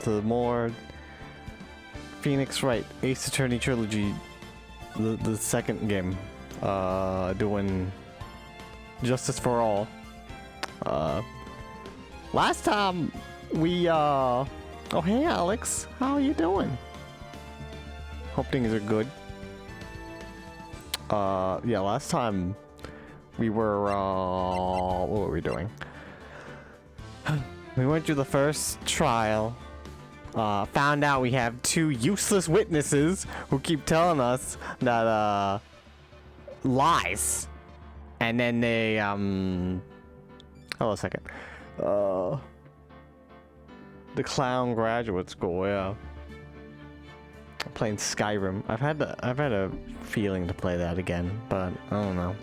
to more Phoenix Wright Ace Attorney Trilogy, the second game, doing Justice for All. Last time we oh hey Alex, how are you doing? Hope things are good. Yeah, last time we were what were we doing? We went through the first trial. Found out we have two useless witnesses who keep telling us that lies. And then they hold on a second. The Clown Graduate School, yeah. Playing Skyrim. I've had a feeling to play that again, but I don't know.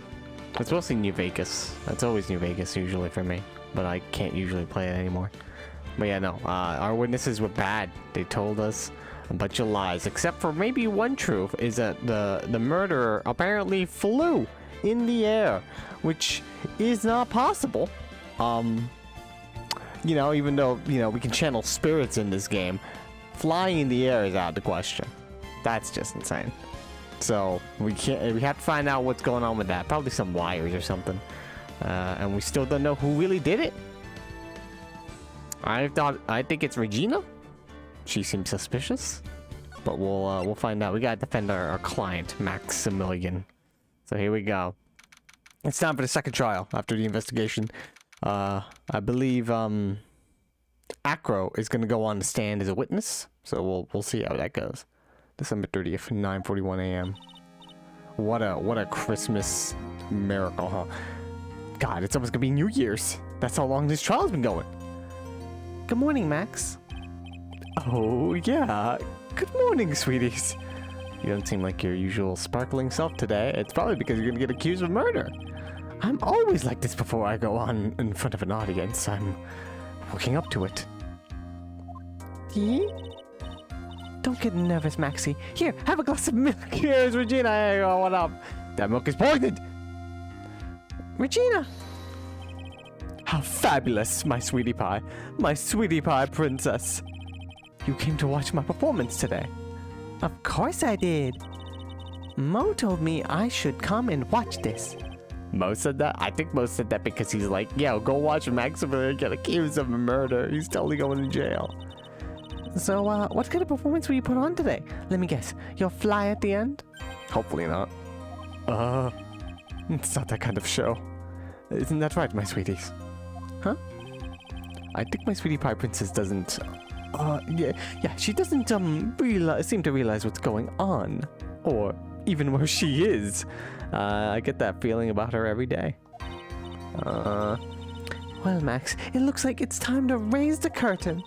It's mostly New Vegas. That's always New Vegas usually for me, but I can't usually play it anymore. But yeah, no, our witnesses were bad. They told us a bunch of lies, except for maybe one truth is that the murderer apparently flew in the air, which is not possible. You know, even though, you know, we can channel spirits in this game, flying in the air is out of the question. That's just insane. So we have to find out what's going on with that. Probably some wires or something. And we still don't know who really did it. I think it's Regina. She seems suspicious, but we'll find out. We gotta defend our client, Maximilian. So here we go. It's time for the second trial after the investigation. I believe Acro is gonna go on the stand as a witness, so we'll see how that goes. December 30th, 9:41 a.m. What a Christmas miracle, huh? God, it's almost gonna be New Year's. That's how long this trial's been going. Good morning, Max. Oh, yeah. Good morning, sweeties. You don't seem like your usual sparkling self today. It's probably because you're gonna get accused of murder. I'm always like this before I go on in front of an audience. I'm working up to it. Don't get nervous, Maxie. Here, have a glass of milk. Here's Regina. Hey, oh, what up? That milk is poisoned. Regina. How fabulous, my sweetie pie. My sweetie pie princess. You came to watch my performance today. Of course I did. Mo told me I should come and watch this. Mo said that? I think Mo said that because he's like, yo, go watch Maximilian get accused of a murder. He's totally going to jail. So, what kind of performance will you put on today? Let me guess. You'll fly at the end? Hopefully not. It's not that kind of show. Isn't that right, my sweeties? Huh? I think my sweetie pie princess doesn't... yeah, she doesn't, seem to realize what's going on. Or even where she is. I get that feeling about her every day. Well, Max, it looks like it's time to raise the curtain.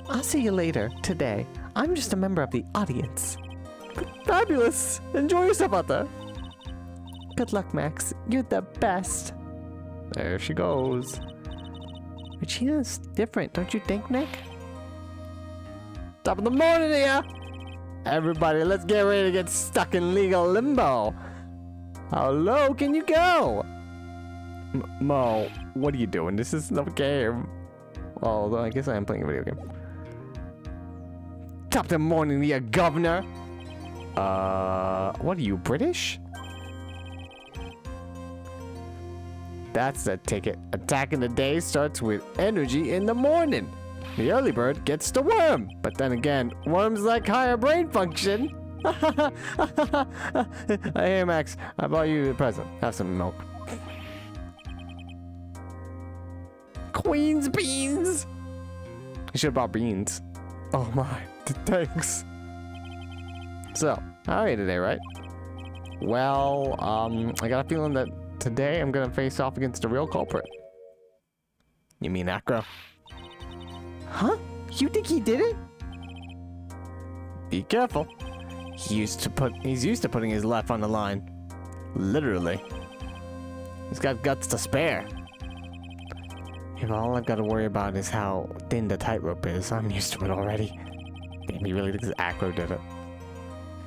I'll see you later, today. I'm just a member of the audience. Fabulous! Enjoy yourself out there. Good luck, Max. You're the best. There she goes. Regina's different, don't you think, Nick? Top of the morning here! Everybody, let's get ready to get stuck in legal limbo. How low can you go? Mo, what are you doing? This is no game. Although I guess I am playing a video game. Top of the morning here, governor. What are you, British? That's the ticket. Attack in the day starts with energy in the morning. The early bird gets the worm. But then again, worms like higher brain function. Hey, Max, I bought you a present. Have some milk. Queen's beans. You should have bought beans. Oh my, thanks. So, how are you today, right? Well, I got a feeling that today I'm gonna face off against the real culprit. You mean Acro? Huh? You think he did it? Be careful. He's used to putting his life on the line. Literally. He's got guts to spare. If all I've got to worry about is how thin the tightrope is, I'm used to it already. Damn, he really thinks Acro did it.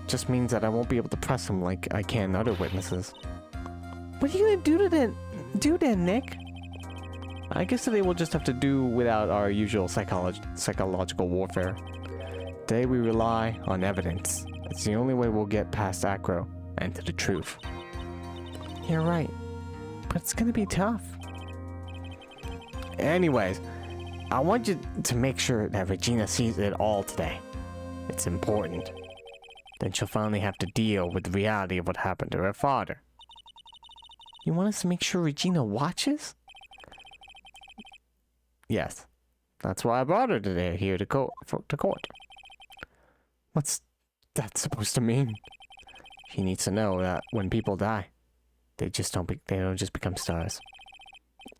Just means that I won't be able to press him like I can other witnesses. What are you gonna do then, Nick? I guess today we'll just have to do without our usual psychological warfare. Today we rely on evidence. It's the only way we'll get past Acro and to the truth. You're right, but it's gonna be tough. Anyways, I want you to make sure that Regina sees it all today. It's important. Then she'll finally have to deal with the reality of what happened to her father. You want us to make sure Regina watches? Yes. That's why I brought her today here to court. What's that supposed to mean? She needs to know that when people die, they don't just become stars.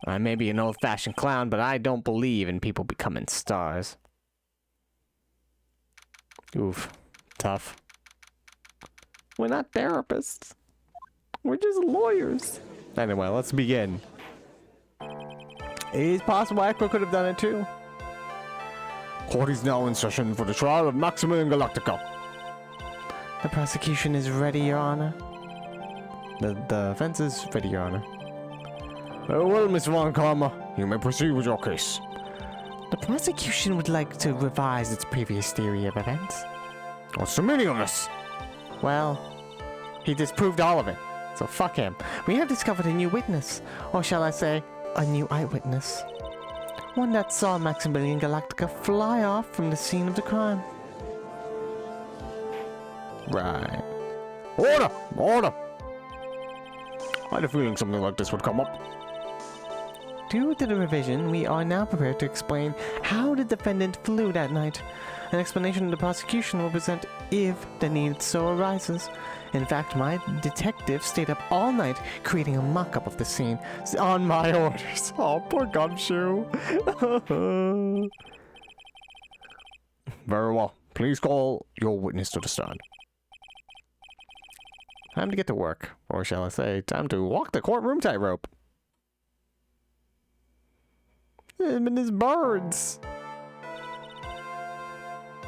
I may be an old-fashioned clown, but I don't believe in people becoming stars. Oof. Tough. We're not therapists. We're just lawyers. Anyway, let's begin. It is possible Acro could have done it too. Court is now in session for the trial of Maximilian Galactica. The prosecution is ready, Your Honor. The defense is ready, Your Honor. Well, Miss Von Karma, you may proceed with your case. The prosecution would like to revise its previous theory of events. What's the meaning of this? Well, he disproved all of it, so fuck him. We have discovered a new witness, or shall I say, a new eyewitness. One that saw Maximilian Galactica fly off from the scene of the crime. Right. Order! Order! I had a feeling something like this would come up. Due to the revision, we are now prepared to explain how the defendant flew that night. An explanation the prosecution will present if the need so arises. In fact, my detective stayed up all night creating a mock-up of the scene on my orders. Oh, poor Gumshoe. Very well. Please call your witness to the stand. Time to get to work. Or shall I say, time to walk the courtroom tightrope. Him and his birds.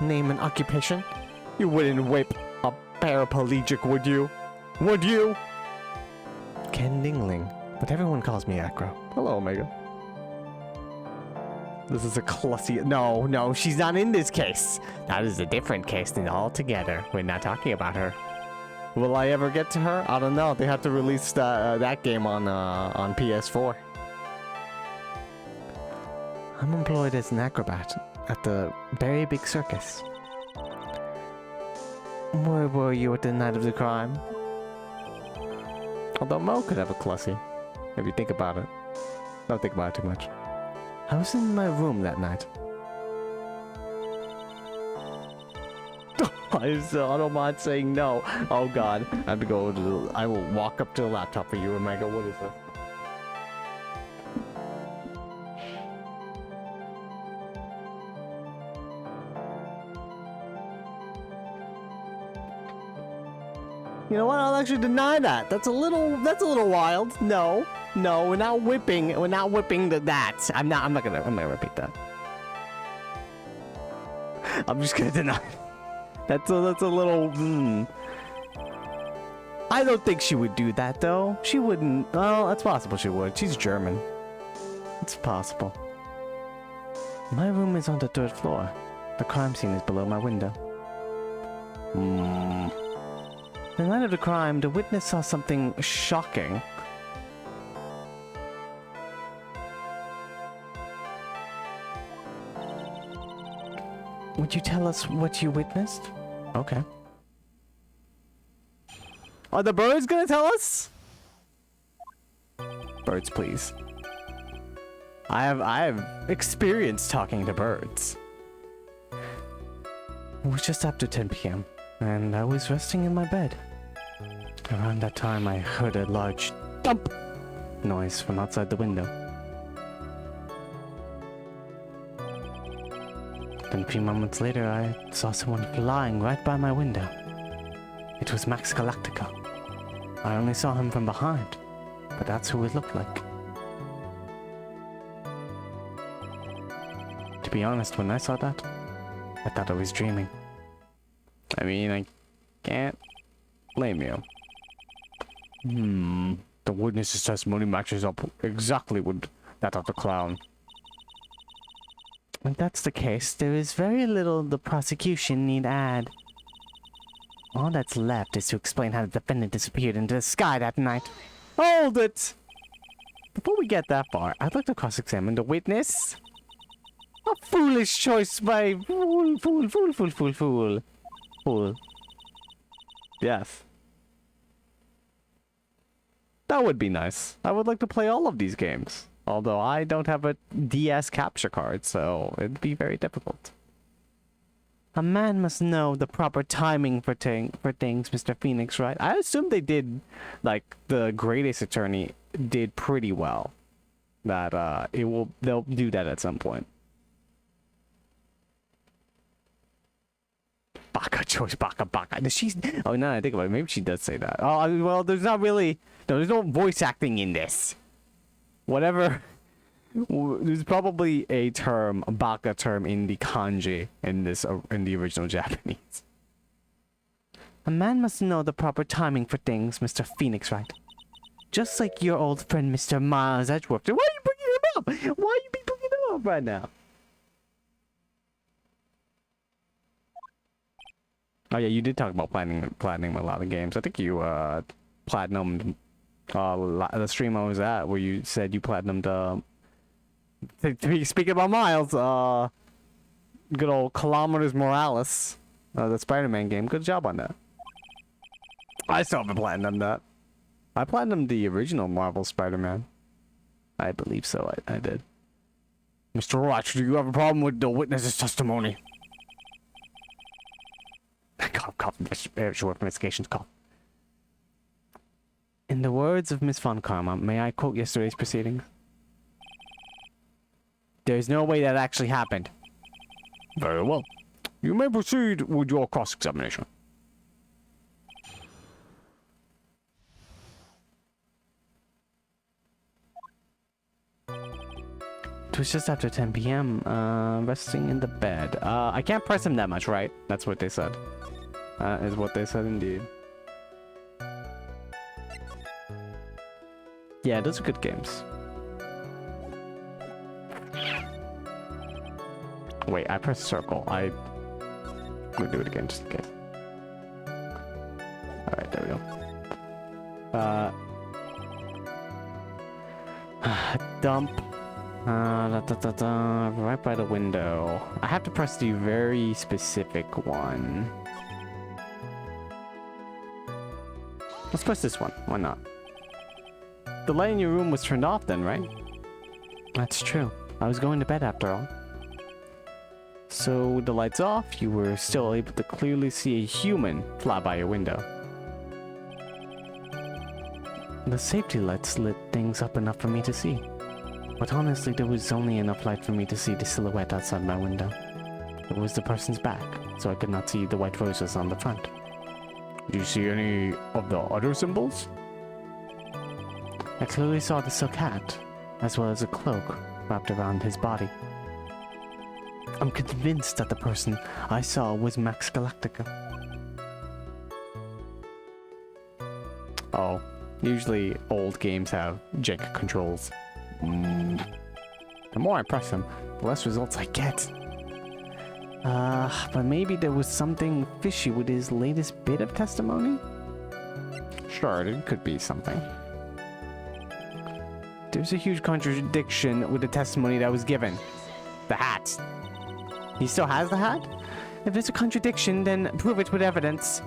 Name and occupation? You wouldn't whip a paraplegic, would you? Would you? Ken Dingling, but everyone calls me Acro. Hello, Omega. This is a clussy... No, she's not in this case. That is a different case altogether. We're not talking about her. Will I ever get to her? I don't know. They have to release that game on PS4. I'm employed as an acrobat at the very big circus. Where were you at the night of the crime? Although Mo could have a clussy, if you think about it. Don't think about it too much. I was in my room that night. I don't mind saying no. Oh god. I have to go to I will walk up to the laptop for you, Omega. What is this? You know what? I'll actually deny that. That's a little wild. No, we're not whipping that. I'm not gonna repeat that. I'm just gonna deny. That's a little. I don't think she would do that though. She wouldn't. Well, that's possible she would. She's German. It's possible. My room is on the 3rd floor. The crime scene is below my window. The night of the crime, the witness saw something shocking. Would you tell us what you witnessed? Okay. Are the birds gonna tell us? Birds, please. I have experience talking to birds. It was just after 10 p.m. and I was resting in my bed. Around that time, I heard a large thump noise from outside the window. Then a few moments later, I saw someone flying right by my window. It was Max Galactica. I only saw him from behind, but that's who it looked like. To be honest, when I saw that, I thought I was dreaming. I mean, I can't blame you. The witness's testimony matches up exactly with That of the clown. If that's the case, there is very little the prosecution need add. All that's left is to explain how the defendant disappeared into the sky that night. Hold it! Before we get that far, I'd like to cross-examine the witness. A foolish choice by fool. Yes. That would be nice. I would like to play all of these games. Although I don't have a DS capture card, so it'd be very difficult. A man must know the proper timing for things, Mr. Phoenix, right? I assume they did, like, the Greatest Attorney did pretty well. That, they'll do that at some point. Baka choice, baka. Oh, no, I think about it. Maybe she does say that. Oh, well, there's not really, no, there's no voice acting in this. Whatever. There's probably a term, a baka term in the kanji in this, in the original Japanese. A man must know the proper timing for things, Mr. Phoenix, right? Just like your old friend, Mr. Miles Edgeworth. Why are you bringing him up? Why are you bringing him up right now? Oh yeah, you did talk about platinum a lot of games. I think you platinumed the stream I was at where you said you platinumed speaking about Miles, good old Kilometers Morales, the Spider-Man game. Good job on that. I still haven't platinumed that. I platinumed the original Marvel Spider-Man. I believe so. I did. Mr. Watch, do you have a problem with the witness's testimony? Cough. Short investigations. Cough. In the words of Miss Von Karma, may I quote yesterday's proceedings? There's no way that actually happened. Very well. You may proceed with your cross-examination. It was just after 10 p.m. Resting in the bed. I can't press him that much, right? That's what they said. Is what they said indeed. Yeah, those are good games. Wait, I pressed circle. I'm gonna do it again just in case. Alright, there we go. Dump. Right by the window. I have to press the very specific one. Let's press this one. Why not? The light in your room was turned off then, right? That's true. I was going to bed after all. So with the lights off, you were still able to clearly see a human fly by your window. The safety lights lit things up enough for me to see. But honestly, there was only enough light for me to see the silhouette outside my window. It was the person's back, so I could not see the white roses on the front. Do you see any of the other symbols? I clearly saw the silk hat, as well as a cloak wrapped around his body. I'm convinced that the person I saw was Max Galactica. Oh, usually old games have jank controls. The more I press them, the less results I get. But maybe there was something fishy with his latest bit of testimony? Sure, it could be something. There's a huge contradiction with the testimony that was given. The hat. He still has the hat? If there's a contradiction, then prove it with evidence.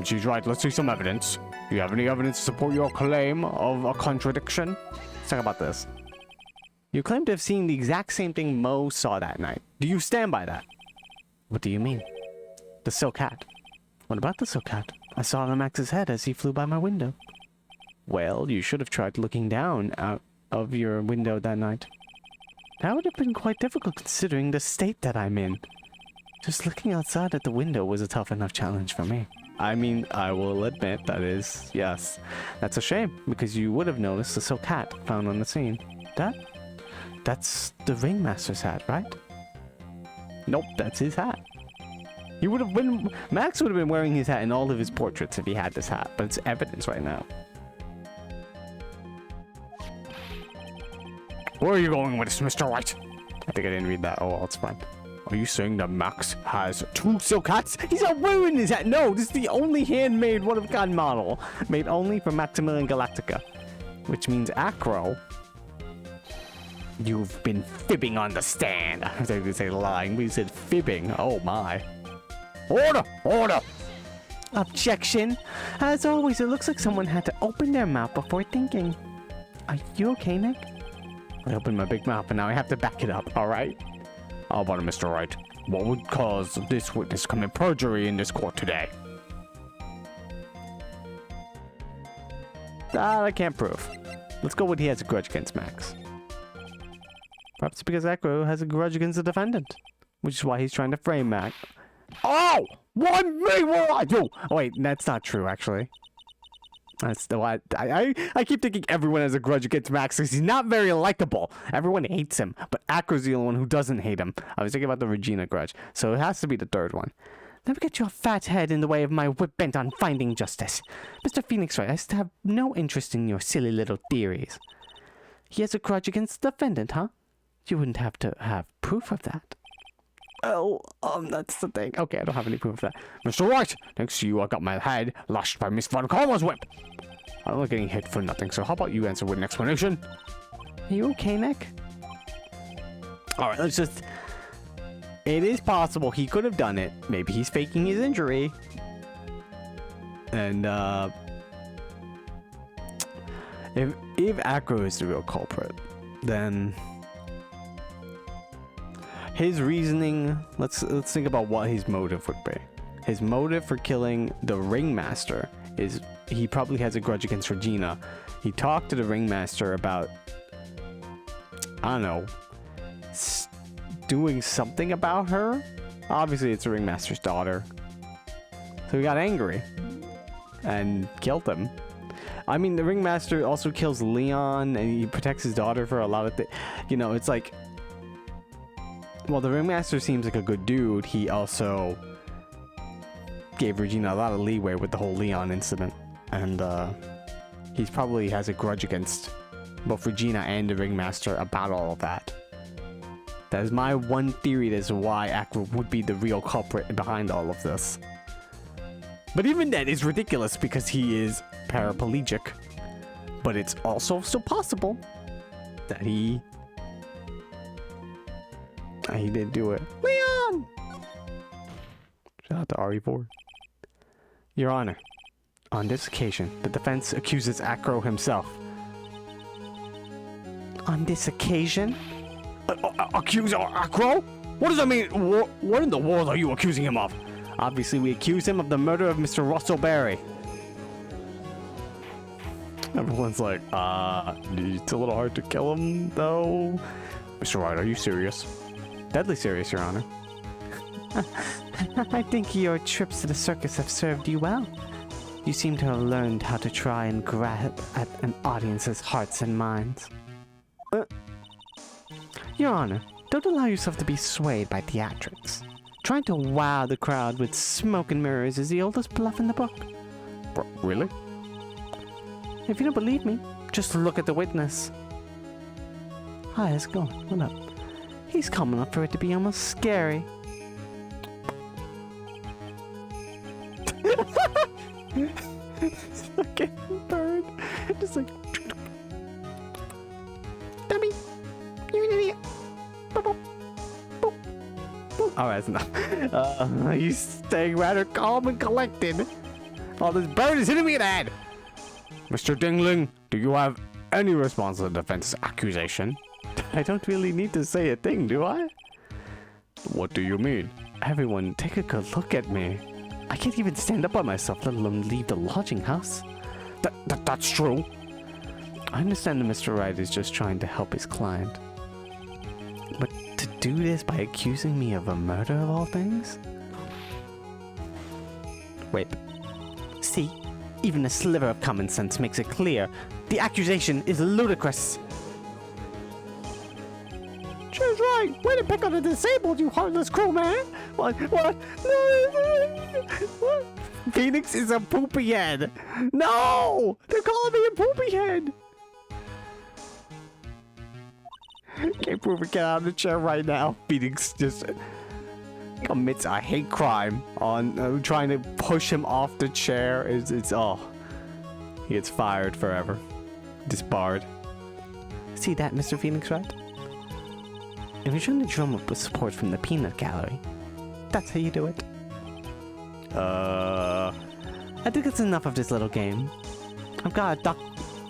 She's right, let's see some evidence. Do you have any evidence to support your claim of a contradiction? Let's talk about this. You claim to have seen the exact same thing Mo saw that night. Do you stand by that? What do you mean? The silk hat. What about the silk hat? I saw it on Max's head as he flew by my window. Well, you should have tried looking down out of your window that night. That would have been quite difficult considering the state that I'm in. Just looking outside at the window was a tough enough challenge for me. I mean, I will admit that is, yes. That's a shame, because you would have noticed the silk hat found on the scene. That's the ringmaster's hat, right? Nope, that's his hat. He would have been... Max would have been wearing his hat in all of his portraits if he had this hat, but it's evidence right now. Where are you going with this, Mr. White? I think I didn't read that. Oh, well, it's fine. Are you saying that Max has 2 silk hats? He's not wearing his hat. No, this is the only handmade one-of-a-kind model. Made only for Maximilian Galactica. Which means Acro. You've been fibbing on the stand. I was going to say lying, but you said fibbing. Oh, my. Order! Order! Objection. As always, it looks like someone had to open their mouth before thinking. Are you okay, Nick? I opened my big mouth and now I have to back it up, alright? How about it, Mr. Wright? What would cause this witness to commit perjury in this court today? That I can't prove. Let's go with he has a grudge against Max. Perhaps because Echo has a grudge against the defendant. Which is why he's trying to frame Max. Oh! Why me? What do I do? Oh, wait, that's not true, actually. That's the what I keep thinking everyone has a grudge against Max because he's not very likable. Everyone hates him, but Acro's the only one who doesn't hate him. I was thinking about the Regina grudge, so it has to be the third one. Never get your fat head in the way of my whip bent on finding justice. Mr. Phoenix Wright, I just have no interest in your silly little theories. He has a grudge against the defendant, huh? You wouldn't have to have proof of that. Oh, that's the thing. Okay, I don't have any proof of that. Mr. White, thanks to you, I got my head lashed by Miss Von Karma's whip. I'm not getting hit for nothing, so how about you answer with an explanation? Are you okay, Nick? Alright, let's just... It is possible he could have done it. Maybe he's faking his injury. And, If Acro is the real culprit, then... His reasoning, let's think about what his motive would be. His motive for killing the ringmaster is he probably has a grudge against Regina. He talked to the ringmaster about, I don't know, doing something about her. Obviously, it's the ringmaster's daughter. So he got angry and killed him. I mean, the ringmaster also kills Leon and he protects his daughter for a lot of things. You know, it's like... Well, the ringmaster seems like a good dude. He also gave Regina a lot of leeway with the whole Leon incident. And he probably has a grudge against both Regina and the ringmaster about all of that. That is my one theory as to why Acro would be the real culprit behind all of this. But even that is ridiculous because he is paraplegic. But it's also still possible that he did do it. Leon! Shout out to RE4. Your Honor, on this occasion, the defense accuses Acro himself. On this occasion? Accuse Acro? What does that mean? What in the world are you accusing him of? Obviously, we accuse him of the murder of Mr. Russell Berry. Everyone's like, it's a little hard to kill him, though. Mr. Wright, are you serious? Deadly serious, Your Honor. I think your trips to the circus have served you well. You seem to have learned how to try and grab at an audience's hearts and minds. Your Honor, don't allow yourself to be swayed by theatrics. Trying to wow the crowd with smoke and mirrors is the oldest bluff in the book. Really? If you don't believe me, just look at the witness. Hi, how's it going? What up? He's calm enough for it to be almost scary. Fucking bird. Just like... Dummy! You're an idiot! Boop, boop. Boop. Boop. Alright, that's enough. He's staying rather calm and collected. Oh, this bird is hitting me in the head! Mr. Dingling, do you have any response to the defense's accusation? I don't really need to say a thing, do I? What do you mean? Everyone, take a good look at me. I can't even stand up by myself, let alone leave the lodging house. That's true. I understand that Mr. Wright is just trying to help his client. But to do this by accusing me of a murder of all things? Wait. See? Even a sliver of common sense makes it clear. The accusation is ludicrous. She's right. Way to pick on the disabled, you heartless crewman. What? What? What? Phoenix is a poopy head. No! They're calling me a poopy head. Can't prove it. Get out of the chair right now. Phoenix just commits a hate crime on trying to push him off the chair. It's he gets fired forever. Disbarred. See that, Mr. Phoenix, right? If you're trying to drum up with support from the peanut gallery, that's how you do it. I think it's enough of this little game. I've got a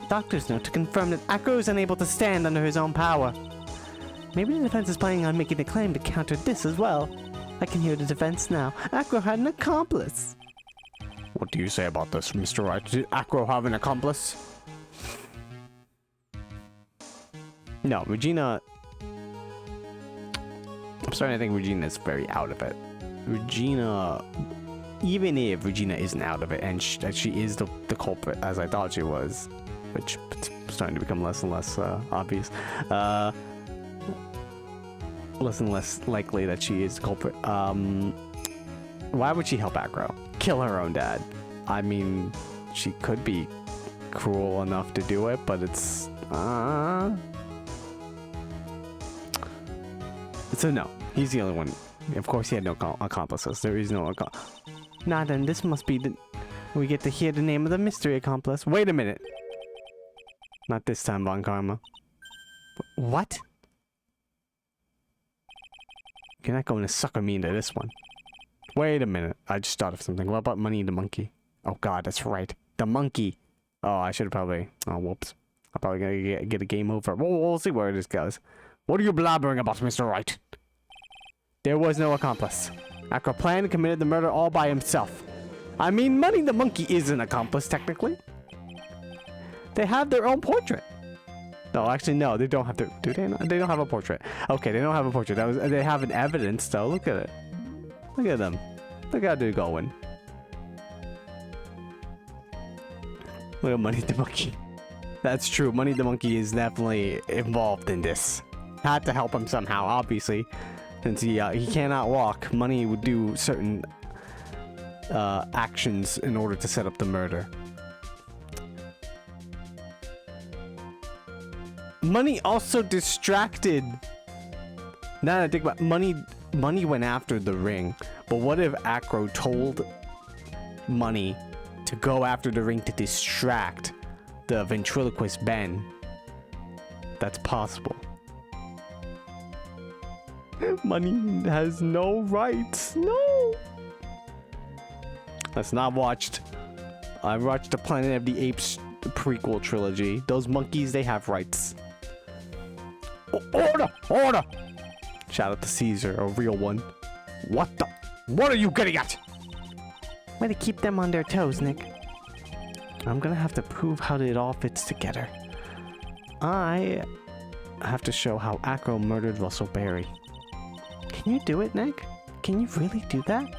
doctor's note to confirm that Acro is unable to stand under his own power. Maybe the defense is planning on making a claim to counter this as well. I can hear the defense now. Acro had an accomplice. What do you say about this, Mr. Wright? Did Acro have an accomplice? No, Regina... I'm starting to think Regina's very out of it. Regina... Even if Regina isn't out of it, and she is the culprit, as I thought she was, which it's starting to become less and less obvious, less and less likely that she is the culprit. Why would she help Acro? Kill her own dad. I mean, she could be cruel enough to do it, but it's a no. He's the only one. Of course, he had no accomplices. There is no Nah, then this must be the... We get to hear the name of the mystery accomplice. Wait a minute. Not this time, Von Karma. What? You're not going to sucker me into this one. Wait a minute. I just thought of something. What about Money the Monkey? Oh god, that's right. The monkey. Oh, I should have probably... Oh, whoops. I'm probably gonna get a game over. We'll see where this goes. What are you blabbering about, Mr. Wright? There was no accomplice. Acro planned and committed the murder all by himself. I mean, Money the Monkey is an accomplice, technically. They have their own portrait. No, actually, no, they don't have their... Do they not? They don't have a portrait. Okay, they don't have a portrait. They have an evidence, though. Look at it. Look at them. Look how they're going. Look at Money the Monkey. That's true. Money the Monkey is definitely involved in this. Had to help him somehow, obviously. Since he cannot walk, Money would do certain actions in order to set up the murder. Money also distracted. Now that I think about it, Money went after the ring, but what if Acro told Money to go after the ring to distract the ventriloquist Ben? That's possible. Money has no rights. No. That's not watched. I watched the Planet of the Apes prequel trilogy. Those monkeys, they have rights. Order! Order! Shout out to Caesar, a real one. What are you getting at? Way to keep them on their toes, Nick. I'm gonna have to prove how it all fits together. I have to show how Acro murdered Russell Berry. Can you do it, Nick? Can you really do that?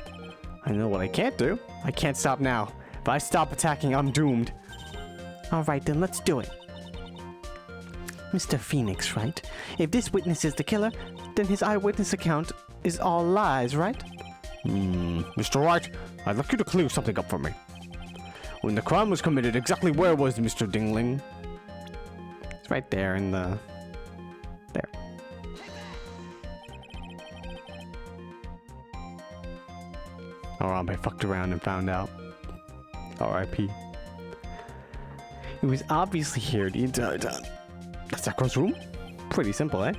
I know what I can't do. I can't stop now. If I stop attacking, I'm doomed. Alright, then let's do it. Mr. Phoenix, right? If this witness is the killer, then his eyewitness account is all lies, right? Mr. Wright, I'd like you to clear something up for me. When the crime was committed, exactly where was Mr. Dingling? It's right there in the... There. I fucked around and found out. R.I.P. He was obviously here the entire time. That's Acro's room? Pretty simple, eh?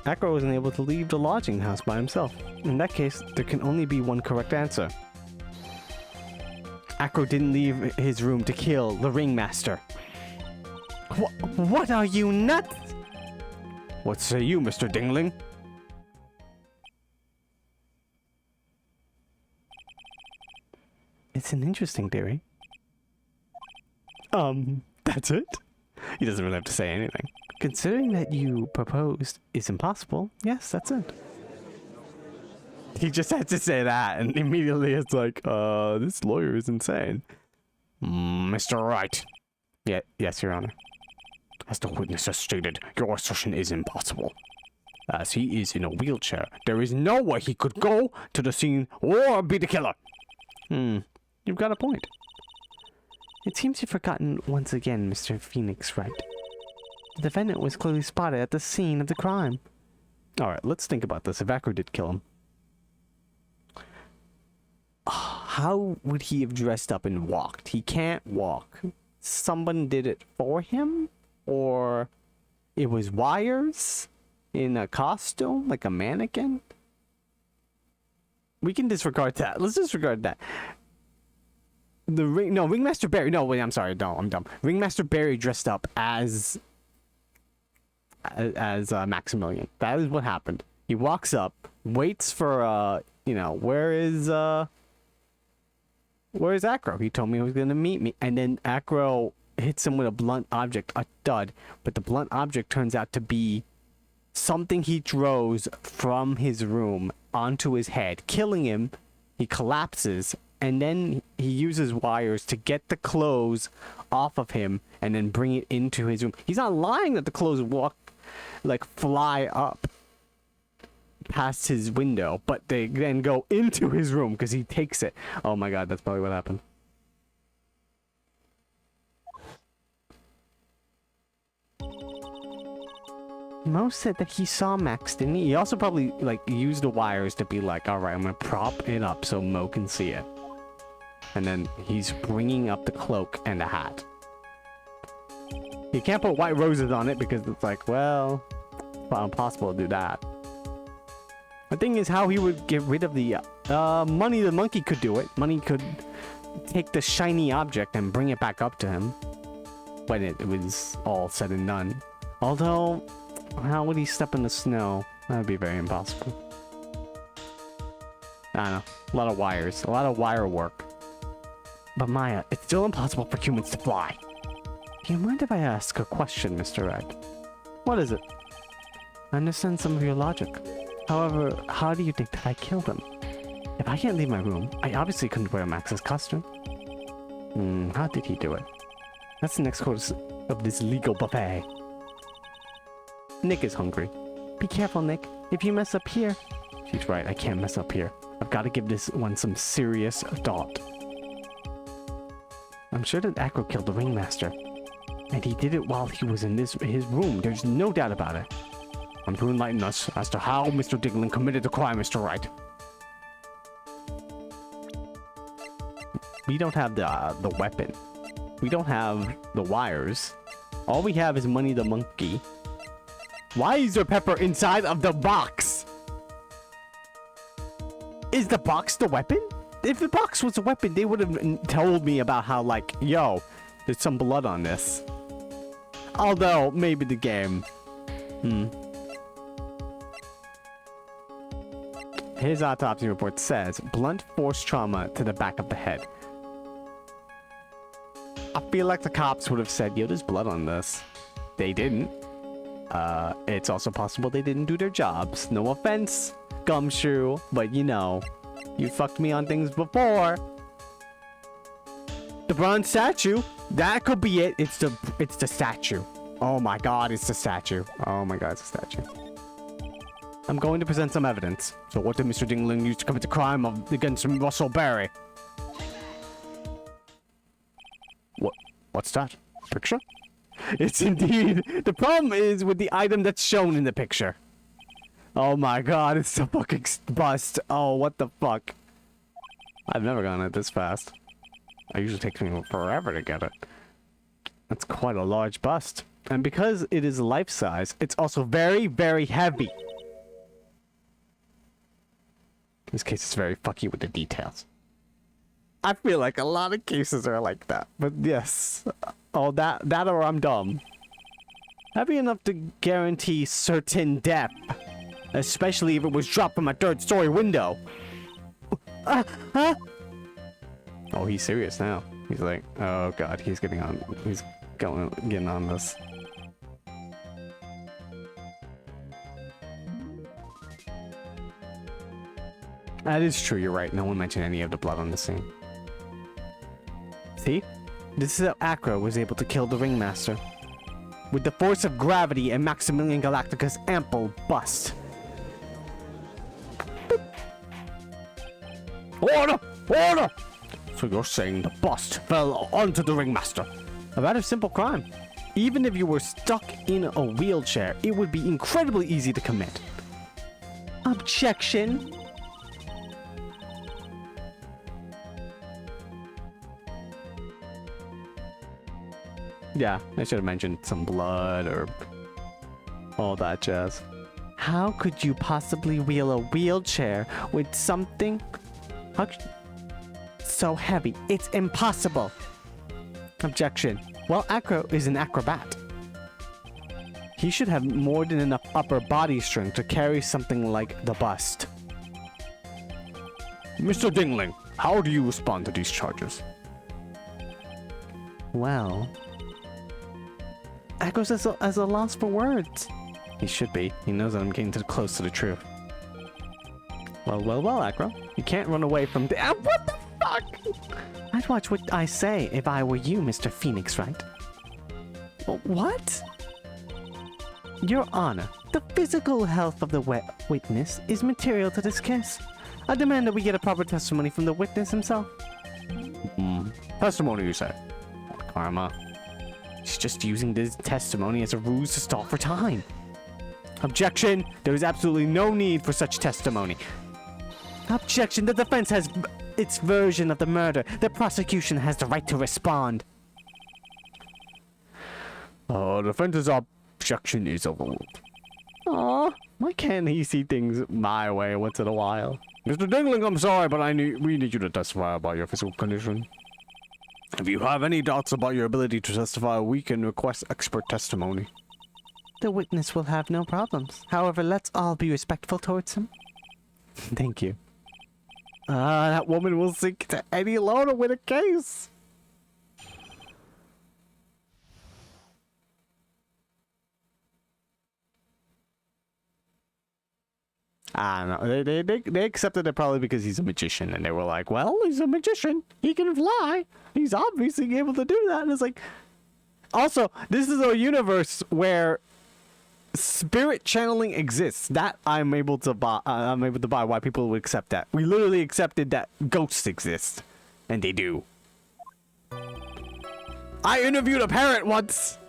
Acro wasn't able to leave the lodging house by himself. In that case, there can only be one correct answer. Acro didn't leave his room to kill the ringmaster. What are you, nuts? What say you, Mr. Dingling? It's an interesting theory. That's it? He doesn't really have to say anything. Considering that you proposed is impossible, yes, that's it. He just had to say that, and immediately it's like, this lawyer is insane. Mr. Wright. Yes, Your Honor. As the witness has stated, your assertion is impossible. As he is in a wheelchair, there is no way he could go to the scene or be the killer. You've got a point. It seems you've forgotten once again, Mr. Phoenix, right? The defendant was clearly spotted at the scene of the crime. Alright, let's think about this. If Acro did kill him, how would he have dressed up and walked? He can't walk. Someone did it for him? Or it was wires in a costume, like a mannequin? We can disregard that. Let's disregard that. Ringmaster Barry. No, wait, I'm sorry. No, I'm dumb. Ringmaster Barry dressed up as Maximilian. That is what happened. He walks up, waits for where's Acro? He told me he was gonna meet me, and then Acro hits him with a blunt object, a thud. But the blunt object turns out to be something he throws from his room onto his head, killing him. He collapses, and then he uses wires to get the clothes off of him and then bring it into his room. He's not lying that the clothes fly up past his window, but they then go into his room because he takes it. Oh my god, that's probably what happened. Mo said that he saw Max, didn't he? He also probably used the wires to be like, all right, I'm gonna prop it up so Mo can see it. And then he's bringing up the cloak and the hat. You can't put white roses on it because it's like, well, it's impossible to do that. The thing is how he would get rid of the Money the Monkey could do it. Money could take the shiny object and bring it back up to him when it was all said and done. Although, how would he step in the snow? That would be very impossible. I don't know. A lot of wires. A lot of wire work. But Maya, it's still impossible for humans to fly. Do you mind if I ask a question, Mr. Red? What is it? I understand some of your logic. However, how do you think that I killed him? If I can't leave my room, I obviously couldn't wear Max's costume. How did he do it? That's the next course of this legal buffet. Nick is hungry. Be careful, Nick. If you mess up here... She's right, I can't mess up here. I've got to give this one some serious thought. I'm sure that Acro killed the ringmaster. And he did it while he was in his room. There's no doubt about it. I'm to enlighten us as to how Mr. Diglin committed the crime, Mr. Wright. We don't have the weapon. We don't have the wires. All we have is Money the Monkey. Why is there pepper inside of the box? Is the box the weapon? If the box was a weapon, they would have told me about how, like, yo, there's some blood on this. Although, maybe the game. His autopsy report says blunt force trauma to the back of the head. I feel like the cops would have said, yo, there's blood on this. They didn't. It's also possible they didn't do their jobs. No offense, Gumshoe, but you know, you fucked me on things before. The bronze statue, that could be it. It's the statue. Oh my god, it's the statue. Oh my god, it's a statue. I'm going to present some evidence. So what did Mr. Dingling use to commit the crime against Russell Barry? What's that? Picture? It's indeed. The problem is with the item that's shown in the picture. Oh my god, it's the fucking bust. Oh, what the fuck? I've never gotten it this fast. It usually takes me forever to get it. That's quite a large bust. And because it is life-size, it's also very, very heavy. In this case, it's very fucky with the details. I feel like a lot of cases are like that. But yes. Oh, that or I'm dumb. Heavy enough to guarantee certain depth. Especially if it was dropped from a third-story window. Huh? Oh, he's serious now. He's like, oh god, he's getting on. He's getting on this. That is true, you're right. No one mentioned any of the blood on the scene. See? This is how Acro was able to kill the ringmaster. With the force of gravity and Maximilian Galactica's ample bust. Order! Order! So you're saying the bust fell onto the ringmaster? A rather simple crime. Even if you were stuck in a wheelchair, it would be incredibly easy to commit. Objection. Yeah, I should have mentioned some blood or all that jazz. How could you possibly wheel a wheelchair with something so heavy? It's impossible. Objection. Well, Acro is an acrobat. He should have more than enough upper body strength to carry something like the bust. Mr. Dingling, how do you respond to these charges? Well, Acro's as a loss for words. He should be. He knows that I'm getting too close to the truth. Well, Acro. You can't run away from the— what the fuck? I'd watch what I say if I were you, Mr. Phoenix, right? What? Your Honor, the physical health of the witness is material to this case. I demand that we get a proper testimony from the witness himself. Testimony, you say? Karma. She's just using this testimony as a ruse to stall for time. Objection! There is absolutely no need for such testimony. Objection! The defense has its version of the murder. The prosecution has the right to respond. The defense's objection is overruled. Aw, why can't he see things my way once in a while? Mr. Dingling, I'm sorry, but we need you to testify about your physical condition. If you have any doubts about your ability to testify, we can request expert testimony. The witness will have no problems. However, let's all be respectful towards him. Thank you. That woman will sink to any loan to win a case. I don't know. They accepted it probably because he's a magician, and they were like, well, he's a magician. He can fly. He's obviously able to do that. And it's like, also, this is a universe where spirit channeling exists. That I'm able to buy. Why people would accept that. We literally accepted that ghosts exist, and they do. I interviewed a parrot once.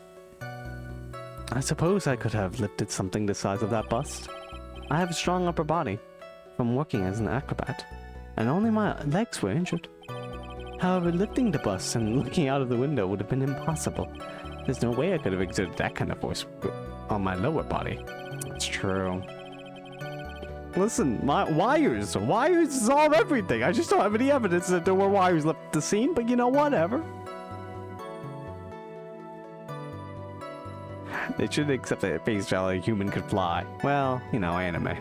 I suppose I could have lifted something the size of that bust. I have a strong upper body from working as an acrobat, and only my legs were injured. However, lifting the bus and looking out of the window would have been impossible. There's no way I could have exerted that kind of force on my lower body. It's true. Listen, my wires solve everything. I just don't have any evidence that there were wires left at the scene, but you know, whatever. They should accept that at face value a human could fly. Well, you know, anime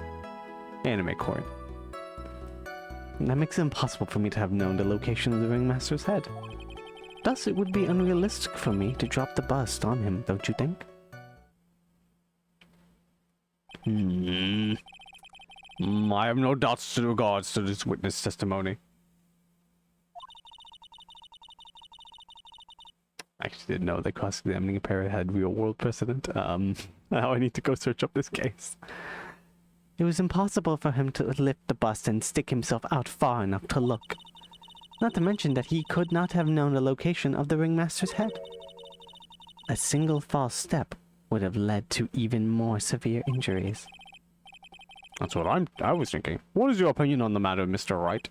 court. That makes it impossible for me to have known the location of the ringmaster's head. Thus, it would be unrealistic for me to drop the bust on him, don't you think? I have no doubts in regards to this witness testimony. I actually didn't know that cross-examining a parrot had real-world precedent. Now I need to go search up this case. It was impossible for him to lift the bust and stick himself out far enough to look. Not to mention that he could not have known the location of the ringmaster's head. A single false step would have led to even more severe injuries. That's what I was thinking. What is your opinion on the matter, Mr. Wright?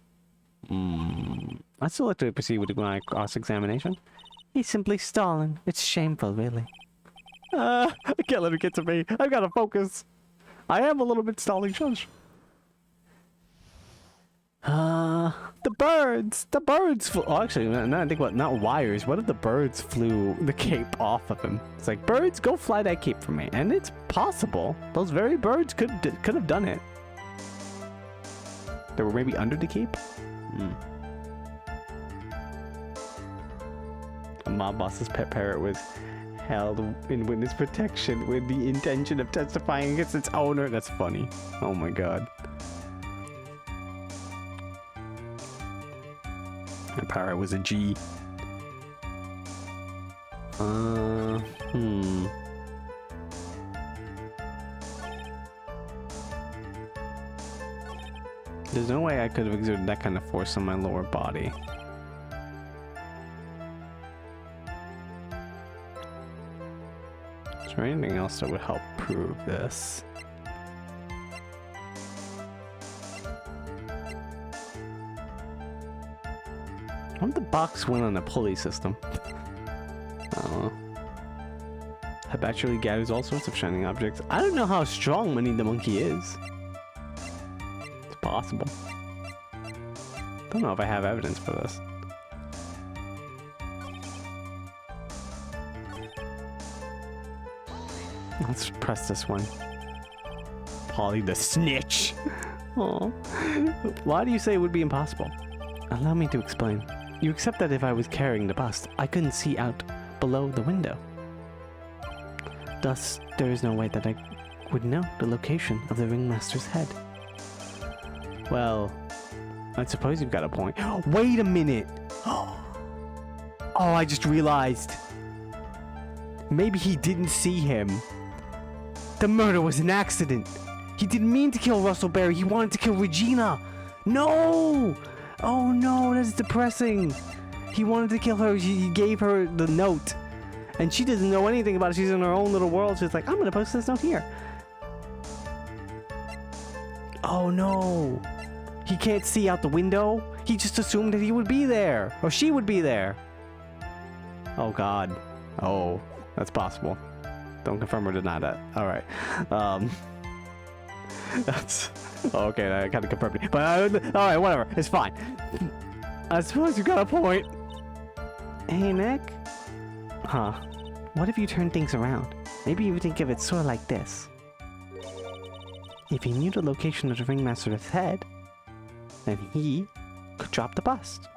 I'd still like to proceed with my cross-examination. He's simply stalling. It's shameful, really. I can't let it get to me. I've got to focus. I am a little bit stalling, Judge. The birds. The birds flew. Oh, actually, now I think about not wires. What if the birds flew the cape off of him? It's like, birds, go fly that cape for me. And it's possible. Those very birds could have done it. They were maybe under the cape? A mob boss's pet parrot was held in witness protection with the intention of testifying against its owner. That's funny. Oh my god. The parrot was a G. There's no way I could have exerted that kind of force on my lower body. there anything else that would help prove this? What if the box went on a pulley system? I don't know. Habitually gathers all sorts of shining objects. I don't know how strong Money the Monkey is. It's possible. Don't know if I have evidence for this. Let's press this one. Polly the snitch. Oh, why do you say it would be impossible? Allow me to explain. You accept that if I was carrying the bust, I couldn't see out below the window. Thus, there is no way that I would know the location of the ringmaster's head. Well, I suppose you've got a point. Wait a minute! Oh, I just realized. Maybe he didn't see him. The murder was an accident. He didn't mean to kill Russell Berry. He wanted to kill Regina. No! Oh no, that's depressing. He wanted to kill her. He gave her the note. And she doesn't know anything about it. She's in her own little world. She's like, I'm gonna post this note here. Oh no. He can't see out the window. He just assumed that he would be there. Or she would be there. Oh god. Oh, that's possible. Don't confirm or deny that. Alright. That's... okay, I kind of confirmed it. But, alright, whatever. It's fine. I suppose you got a point. Hey, Nick? Huh. What if you turn things around? Maybe you think of it sort of like this. If he knew the location of the ringmaster's head, then he could drop the bust.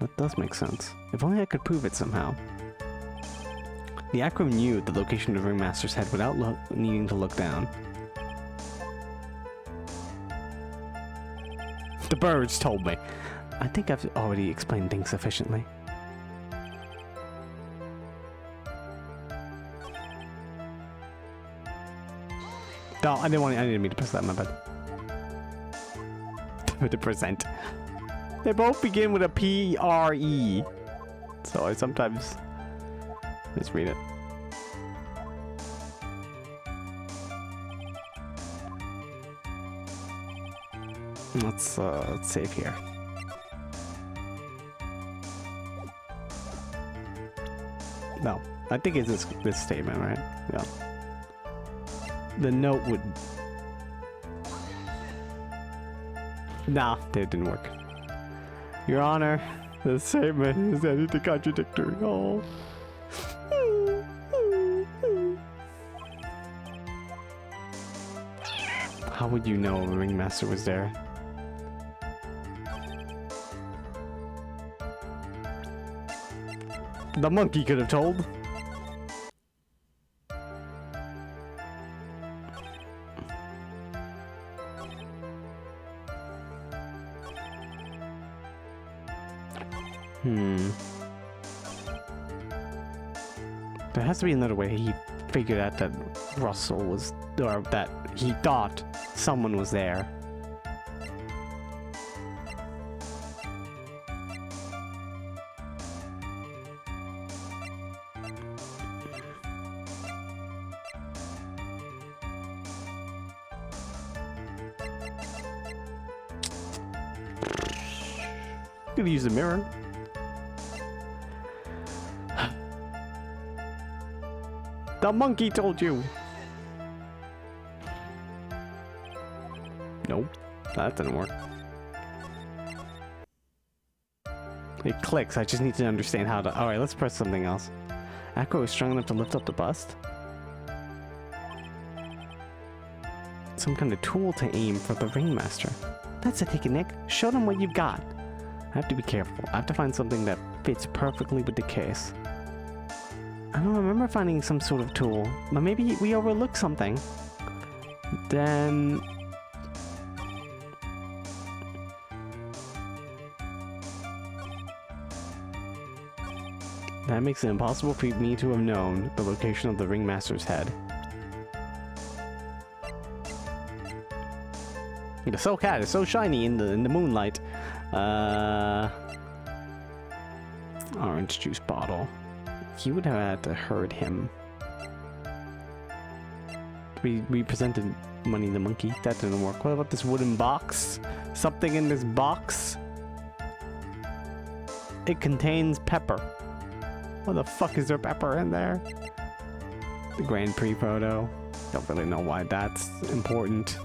That does make sense. If only I could prove it somehow. The acro knew the location of the ringmaster's head without needing to look down. The birds told me. I think I've already explained things sufficiently. No, I didn't mean to press that, my bad. With the percent. They both begin with a P-R-E. So I sometimes misread it. Let's save here. No, I think it's this statement, right? Yeah. The note would... Nah, it didn't work. Your Honor, the statement is anything contradictory. Oh. How would you know the ringmaster was there? The monkey could have told. There has to be another way he figured out that Russell was, or that he thought someone was there. Could use a mirror. The monkey told you. Nope, that didn't work. It clicks. I just need to understand how to. All right, let's press something else. Acro is strong enough to lift up the bust. Some kind of tool to aim for the ringmaster. That's a ticket, Nick. Show them what you've got. I have to be careful. I have to find something that fits perfectly with the case. I don't remember finding some sort of tool, but maybe we overlooked something. Then... that makes it impossible for me to have known the location of the ringmaster's head. The soul cat is so shiny in the moonlight. Orange juice bottle. He would have had to hurt him. we presented Money the Monkey. That didn't work. What about this wooden box? Something in this box? It contains pepper. What the fuck is there pepper in there? The Grand Prix photo. Don't really know why that's important.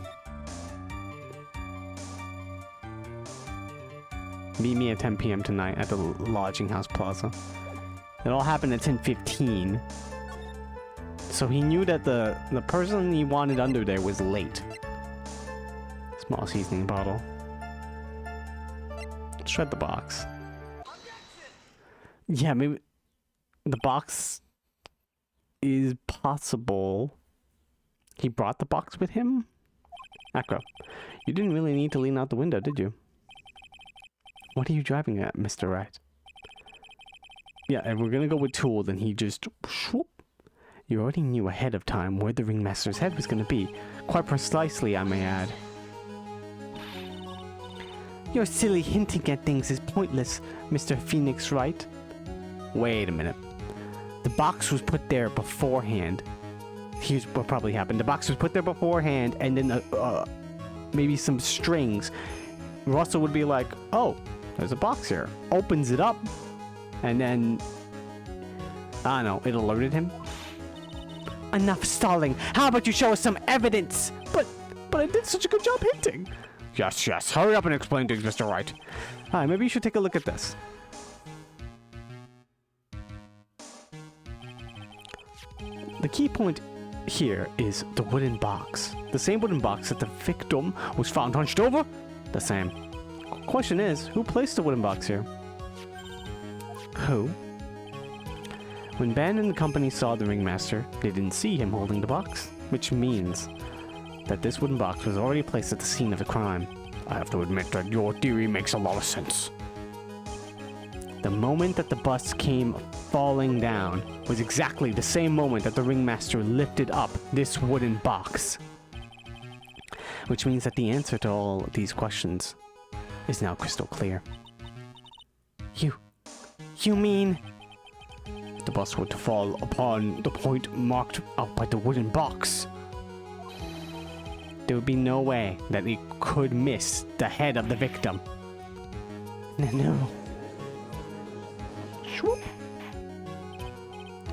Meet me at 10 p.m. tonight at the Lodging House Plaza. It all happened at 10:15. So he knew that the person he wanted under there was late. Small seasoning bottle. Shred the box. Yeah, maybe the box is possible. He brought the box with him? Acro, you didn't really need to lean out the window, did you? What are you driving at, Mr. Wright? Yeah, and we're gonna go with Tool, then he just... Whoop. You already knew ahead of time where the ringmaster's head was gonna be. Quite precisely, I may add. Your silly hinting at things is pointless, Mr. Phoenix Wright. Wait a minute. The box was put there beforehand. Here's what probably happened. The box was put there beforehand, and then maybe some strings. Russell would be like, oh, there's a box here. Opens it up, and then, I don't know, it alerted him. Enough stalling. How about you show us some evidence? But I did such a good job hinting. Yes, yes. Hurry up and explain things, Mr. Wright. Hi, maybe you should take a look at this. The key point here is the wooden box. The same wooden box that the victim was found hunched over? The same. Question is, who placed the wooden box here? Who? When Ben and the company saw the ringmaster, they didn't see him holding the box, which means that this wooden box was already placed at the scene of the crime. I have to admit that your theory makes a lot of sense. The moment that the bus came falling down was exactly the same moment that the ringmaster lifted up this wooden box. Which means that the answer to all these questions is now crystal clear. You mean... The bus were to fall upon the point marked out by the wooden box. There would be no way that it could miss the head of the victim. No. Swoop.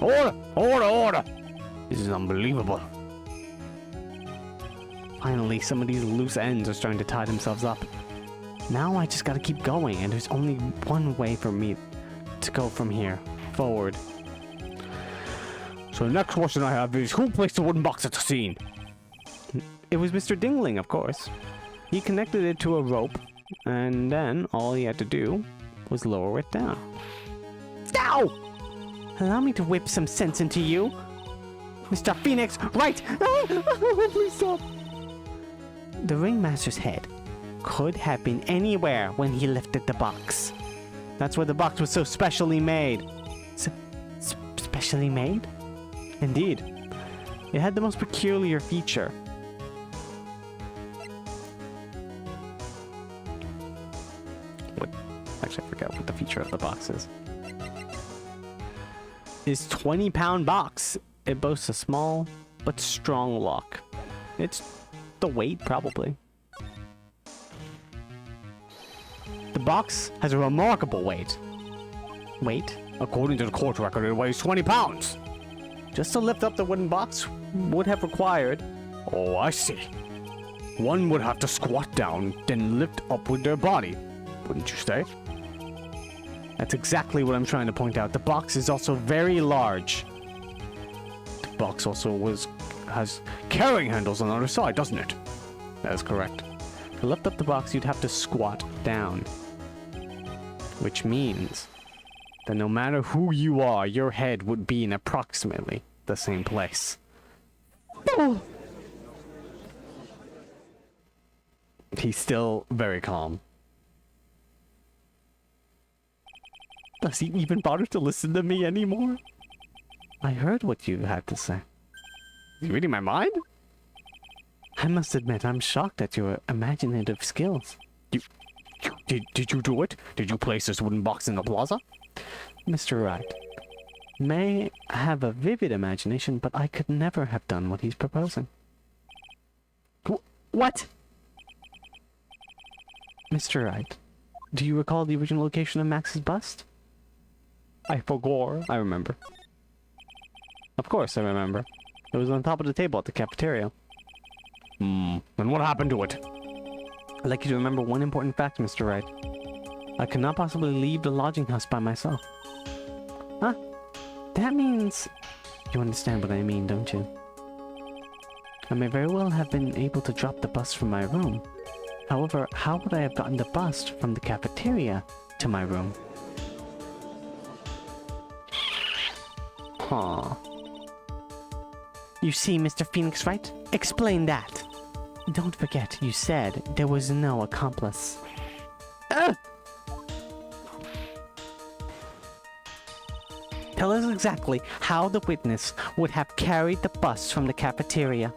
Order! Order! Order! This is unbelievable. Finally, some of these loose ends are starting to tie themselves up. Now I just gotta keep going, and there's only one way for me to go from here. Forward. So the next question I have is, who placed the wooden box at the scene? It was Mr. Dingling, of course. He connected it to a rope, and then all he had to do was lower it down. Ow! Allow me to whip some sense into you. Mr. Phoenix, right! Please stop. The ringmaster's head could have been anywhere when he lifted the box. That's why the box was so specially made. Specially made? Indeed. It had the most peculiar feature. Actually, I forgot what the feature of the box is. This 20-pound box. It boasts a small but strong lock. It's the weight, probably. The box has a remarkable weight. Weight? According to the court record, it weighs 20 pounds. Just to lift up the wooden box would have required... Oh, I see. One would have to squat down, then lift up with their body. Wouldn't you say? That's exactly what I'm trying to point out. The box is also very large. The box also has carrying handles on the other side, doesn't it? That is correct. To lift up the box, you'd have to squat down. Which means that no matter who you are, your head would be in approximately the same place. Oh. He's still very calm. Does he even bother to listen to me anymore? I heard what you had to say. Is he reading my mind? I must admit, I'm shocked at your imaginative skills. Did you do it? Did you place this wooden box in the plaza? Mr. Wright may have a vivid imagination, but I could never have done what he's proposing. What? Mr. Wright, do you recall the original location of Max's bust? I forgot. I remember. Of course I remember. It was on top of the table at the cafeteria. And what happened to it? I'd like you to remember one important fact, Mr. Wright. I could not possibly leave the lodging house by myself. Huh? That means... You understand what I mean, don't you? I may very well have been able to drop the bust from my room. However, how would I have gotten the bust from the cafeteria to my room? Huh. You see, Mr. Phoenix Wright? Explain that. Don't forget, you said there was no accomplice. Tell us exactly how the witness would have carried the bust from the cafeteria.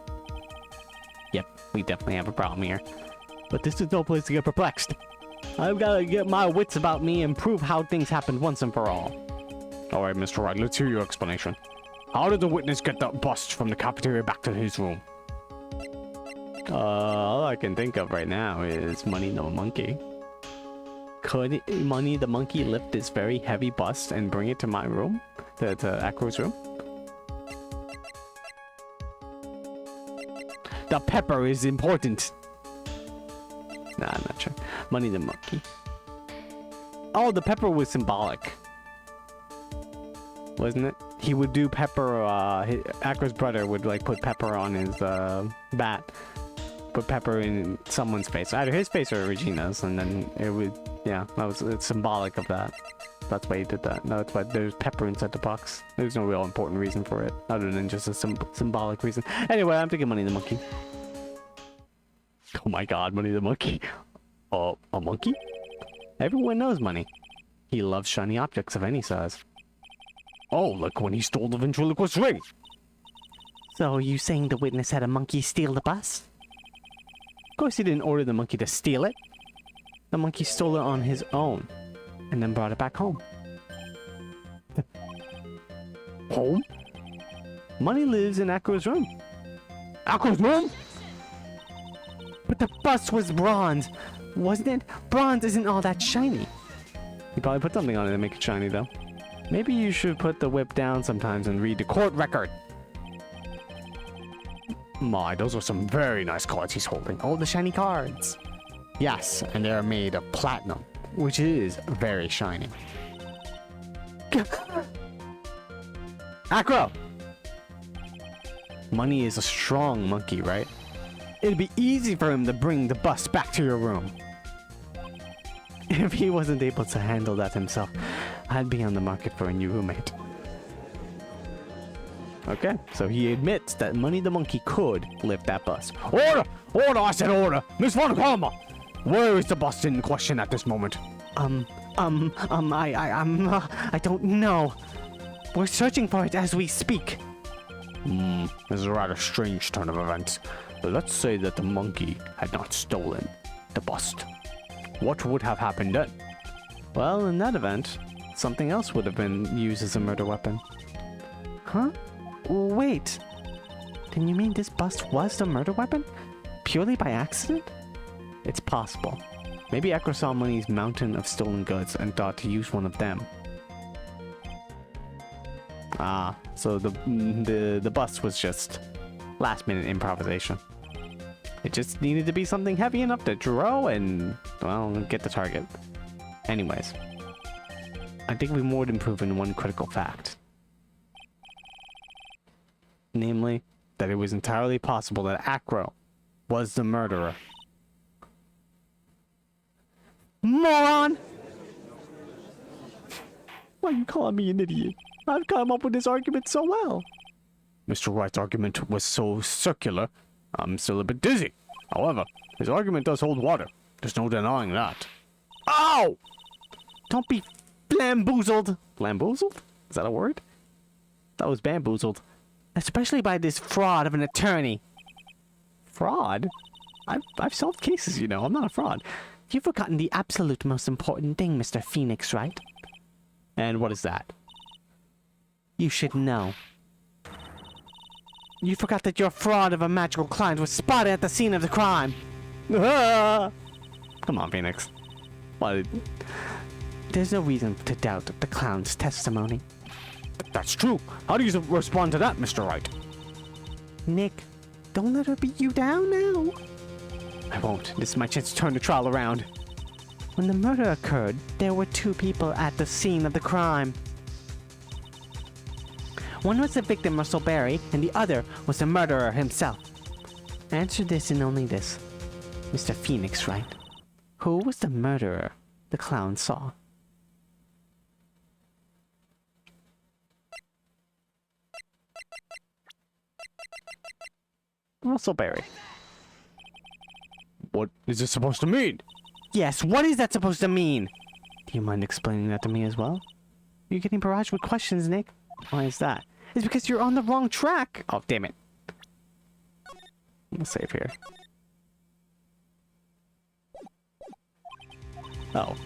Yep, we definitely have a problem here. But this is no place to get perplexed. I've got to get my wits about me and prove how things happened once and for all. Alright, Mr. Wright, let's hear your explanation. How did the witness get the bust from the cafeteria back to his room? All I can think of right now is Money the Monkey. Could Money the Monkey lift this very heavy bust and bring it to my room? To Acro's room? The pepper is important. Nah, I'm not sure. Money the Monkey. Oh, the pepper was symbolic. Wasn't it? He would do pepper, Acro's brother would like put pepper on his bat. Put pepper in someone's face. Either his face or Regina's, and then it would, yeah, it's symbolic of that. That's why he did that. No, that's why there's pepper inside the box. There's no real important reason for it, other than just a symbolic reason. Anyway, I'm thinking Money the Monkey. Oh my god, Money the Monkey. Oh, a monkey? Everyone knows Money. He loves shiny objects of any size. Oh, like when he stole the ventriloquist ring! So, you saying the witness had a monkey steal the bus? Of course he didn't order the monkey to steal it. The monkey stole it on his own, and then brought it back home. Home? Money lives in Acro's room. Acro's room? But the bus was bronze, wasn't it? Bronze isn't all that shiny. He probably put something on it to make it shiny, though. Maybe you should put the whip down sometimes and read the court record. My, those are some very nice cards he's holding. Oh, the shiny cards. Yes, and they're made of platinum, which is very shiny. Acro! Money is a strong monkey, right? It'd be easy for him to bring the bus back to your room. If he wasn't able to handle that himself, I'd be on the market for a new roommate. Okay, so he admits that Money the Monkey could lift that bus. Order! Order! I said order! Miss Von Palmer! Where is the bus in question at this moment? I don't know. We're searching for it as we speak. This is a rather strange turn of events. But let's say that the monkey had not stolen the bust. What would have happened then? Well, in that event, something else would have been used as a murder weapon. Huh? Wait. Then you mean this bust was the murder weapon? Purely by accident? It's possible. Maybe Acro saw Money's mountain of stolen goods and thought to use one of them. Ah, so the bust was just last minute improvisation. It just needed to be something heavy enough to draw and, well, get the target. Anyways, I think we've more than proven one critical fact. Namely, that it was entirely possible that Acro was the murderer. Moron! Why are you calling me an idiot? I've come up with this argument so well. Mr. Wright's argument was so circular, I'm still a bit dizzy. However, his argument does hold water. There's no denying that. Ow! Don't be bamboozled. Bamboozled? Is that a word? That was bamboozled. Especially by this fraud of an attorney. Fraud? I've solved cases, you know. I'm not a fraud. You've forgotten the absolute most important thing, Mr. Phoenix, right? And what is that? You should know. You forgot that your fraud of a magical client was spotted at the scene of the crime. Ah! Come on, Phoenix. What? There's no reason to doubt the clown's testimony. That's true. How do you respond to that, Mr. Wright? Nick, don't let her beat you down now. I won't. This is my chance to turn the trial around. When the murder occurred, there were two people at the scene of the crime. One was the victim, Russell Berry, and the other was the murderer himself. Answer this and only this. Mr. Phoenix, Wright. Who was the murderer the clown saw? Russell Berry. What is this supposed to mean? Yes, what is that supposed to mean? Do you mind explaining that to me as well? You're getting barraged with questions, Nick. Why is that? It's because you're on the wrong track. Oh, damn it. Let's save here. Oh.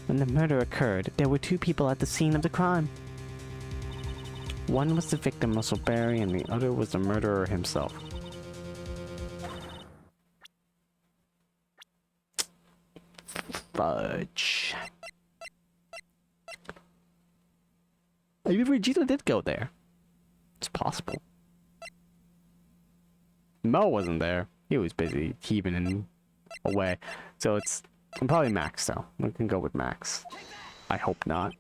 When the murder occurred, there were two people at the scene of the crime. One was the victim, Russell Berry, and the other was the murderer himself. Fudge. Maybe Regina did go there. It's possible. Mo wasn't there. He was busy heaving and away. So it's probably Max, though. We can go with Max. I hope not.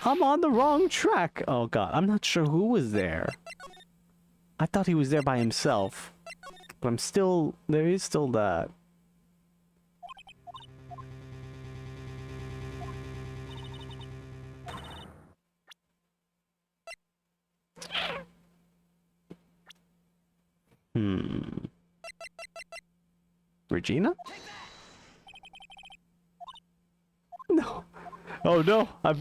I'm on the wrong track. Oh god, I'm not sure who was there. I thought he was there by himself. But I'm still... there is still that. Regina? No. Oh no, I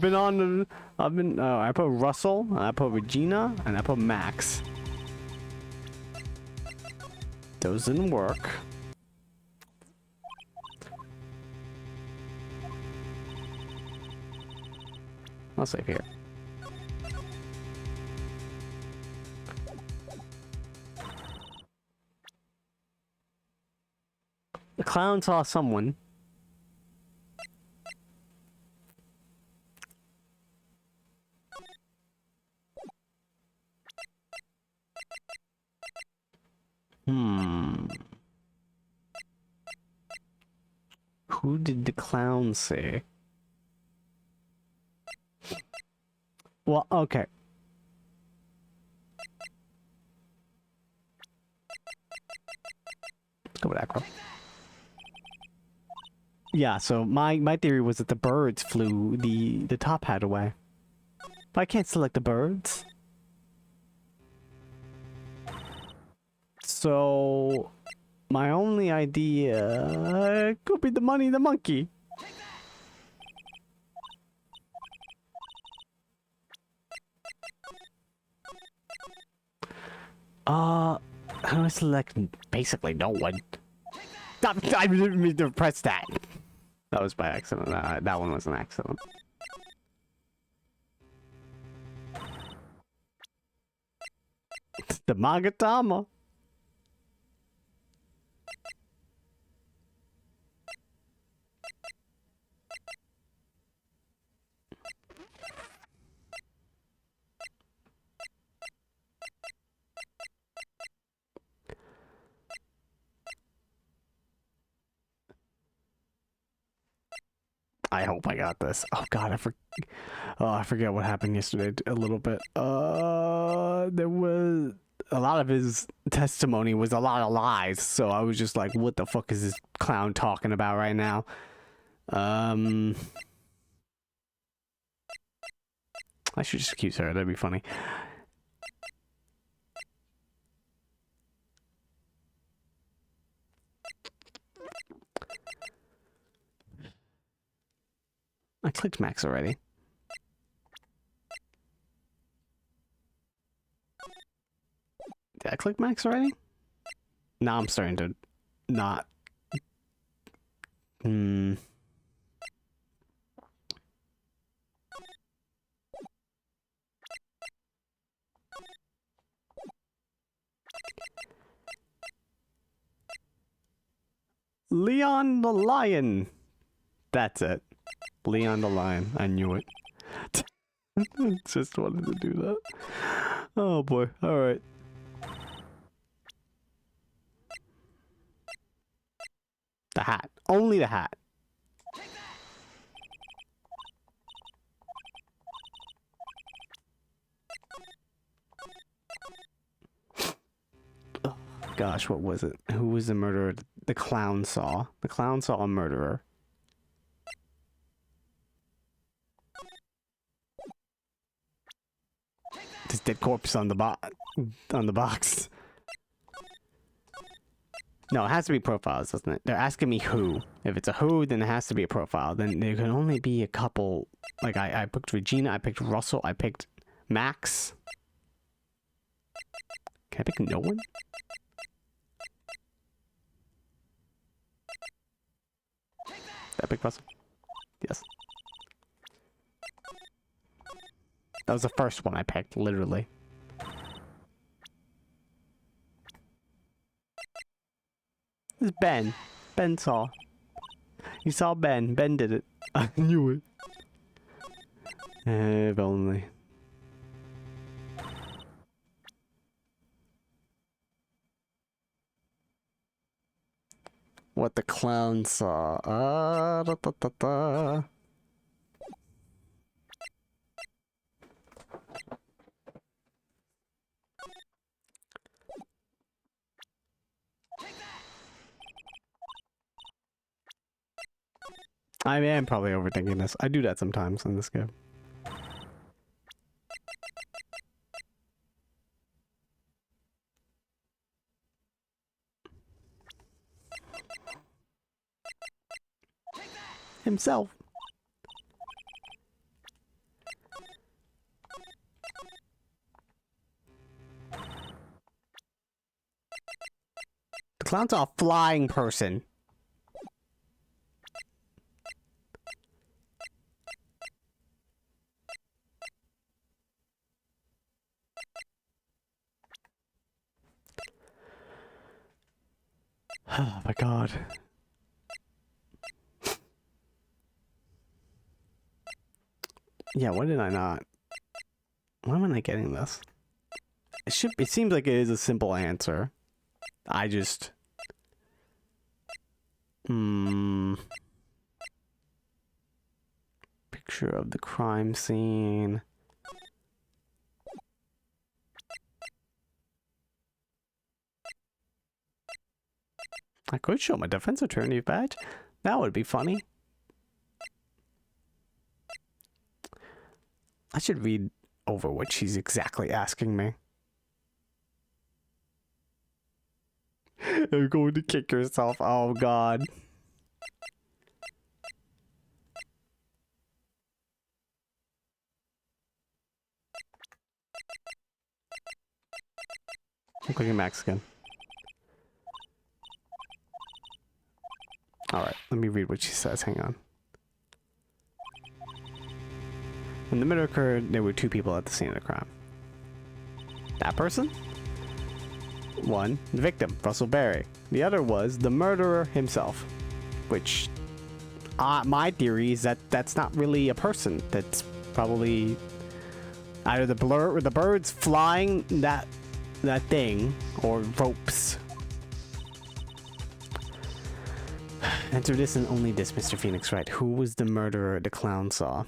put Russell, I put Regina, and I put Max. Those didn't work. I'll save here. The clown saw someone. Who did the clown say? Well, okay. Let's go with Acro. Yeah, so my theory was that the birds flew the top hat away. But I can't select the birds. So my only idea could be the money in the monkey. How do I select basically no one? I didn't mean to press that. That was by accident. That one was an accident. The Magatama. I hope I got this. Oh god, I forget what happened yesterday a little bit. There was a lot of his testimony was a lot of lies, so I was just like, what the fuck is this clown talking about right now? I should just accuse her, that'd be funny. I clicked Max already. Did I click Max already? Now I'm starting to not. Leon the Lion. That's it. Leon the Lion. I knew it. Just wanted to do that. Oh boy. Alright. The hat. Only the hat. Oh, gosh, what was it? Who was the murderer? The clown saw. The clown saw a murderer. This dead corpse on the box. No, it has to be profiles, doesn't it? They're asking me who. If it's a who, then it has to be a profile. Then there can only be a couple. Like, I picked Regina, I picked Russell, I picked Max. Can I pick no one? Did I pick Russell? Yes. That was the first one I picked, literally. This is Ben. Ben saw. He saw Ben. Ben did it. I knew it. If only. What the clown saw. Da, da, da, da. I am probably overthinking this. I do that sometimes in this game. Himself. The clown's a flying person. Oh my god. Yeah, why did I not? Why am I not getting this? It seems like it is a simple answer. I just... Picture of the crime scene. I could show my defense attorney badge. That would be funny. I should read over what she's exactly asking me. You're going to kick yourself. Oh, God. I'm clicking Max again. Alright, let me read what she says. Hang on. When the murder occurred, there were two people at the scene of the crime. That person? One, the victim, Russell Berry. The other was the murderer himself. Which, my theory is that that's not really a person. That's probably either the blur or the birds flying that thing, or ropes. Answer this and only this, Mr. Phoenix Wright. Who was the murderer the clown saw?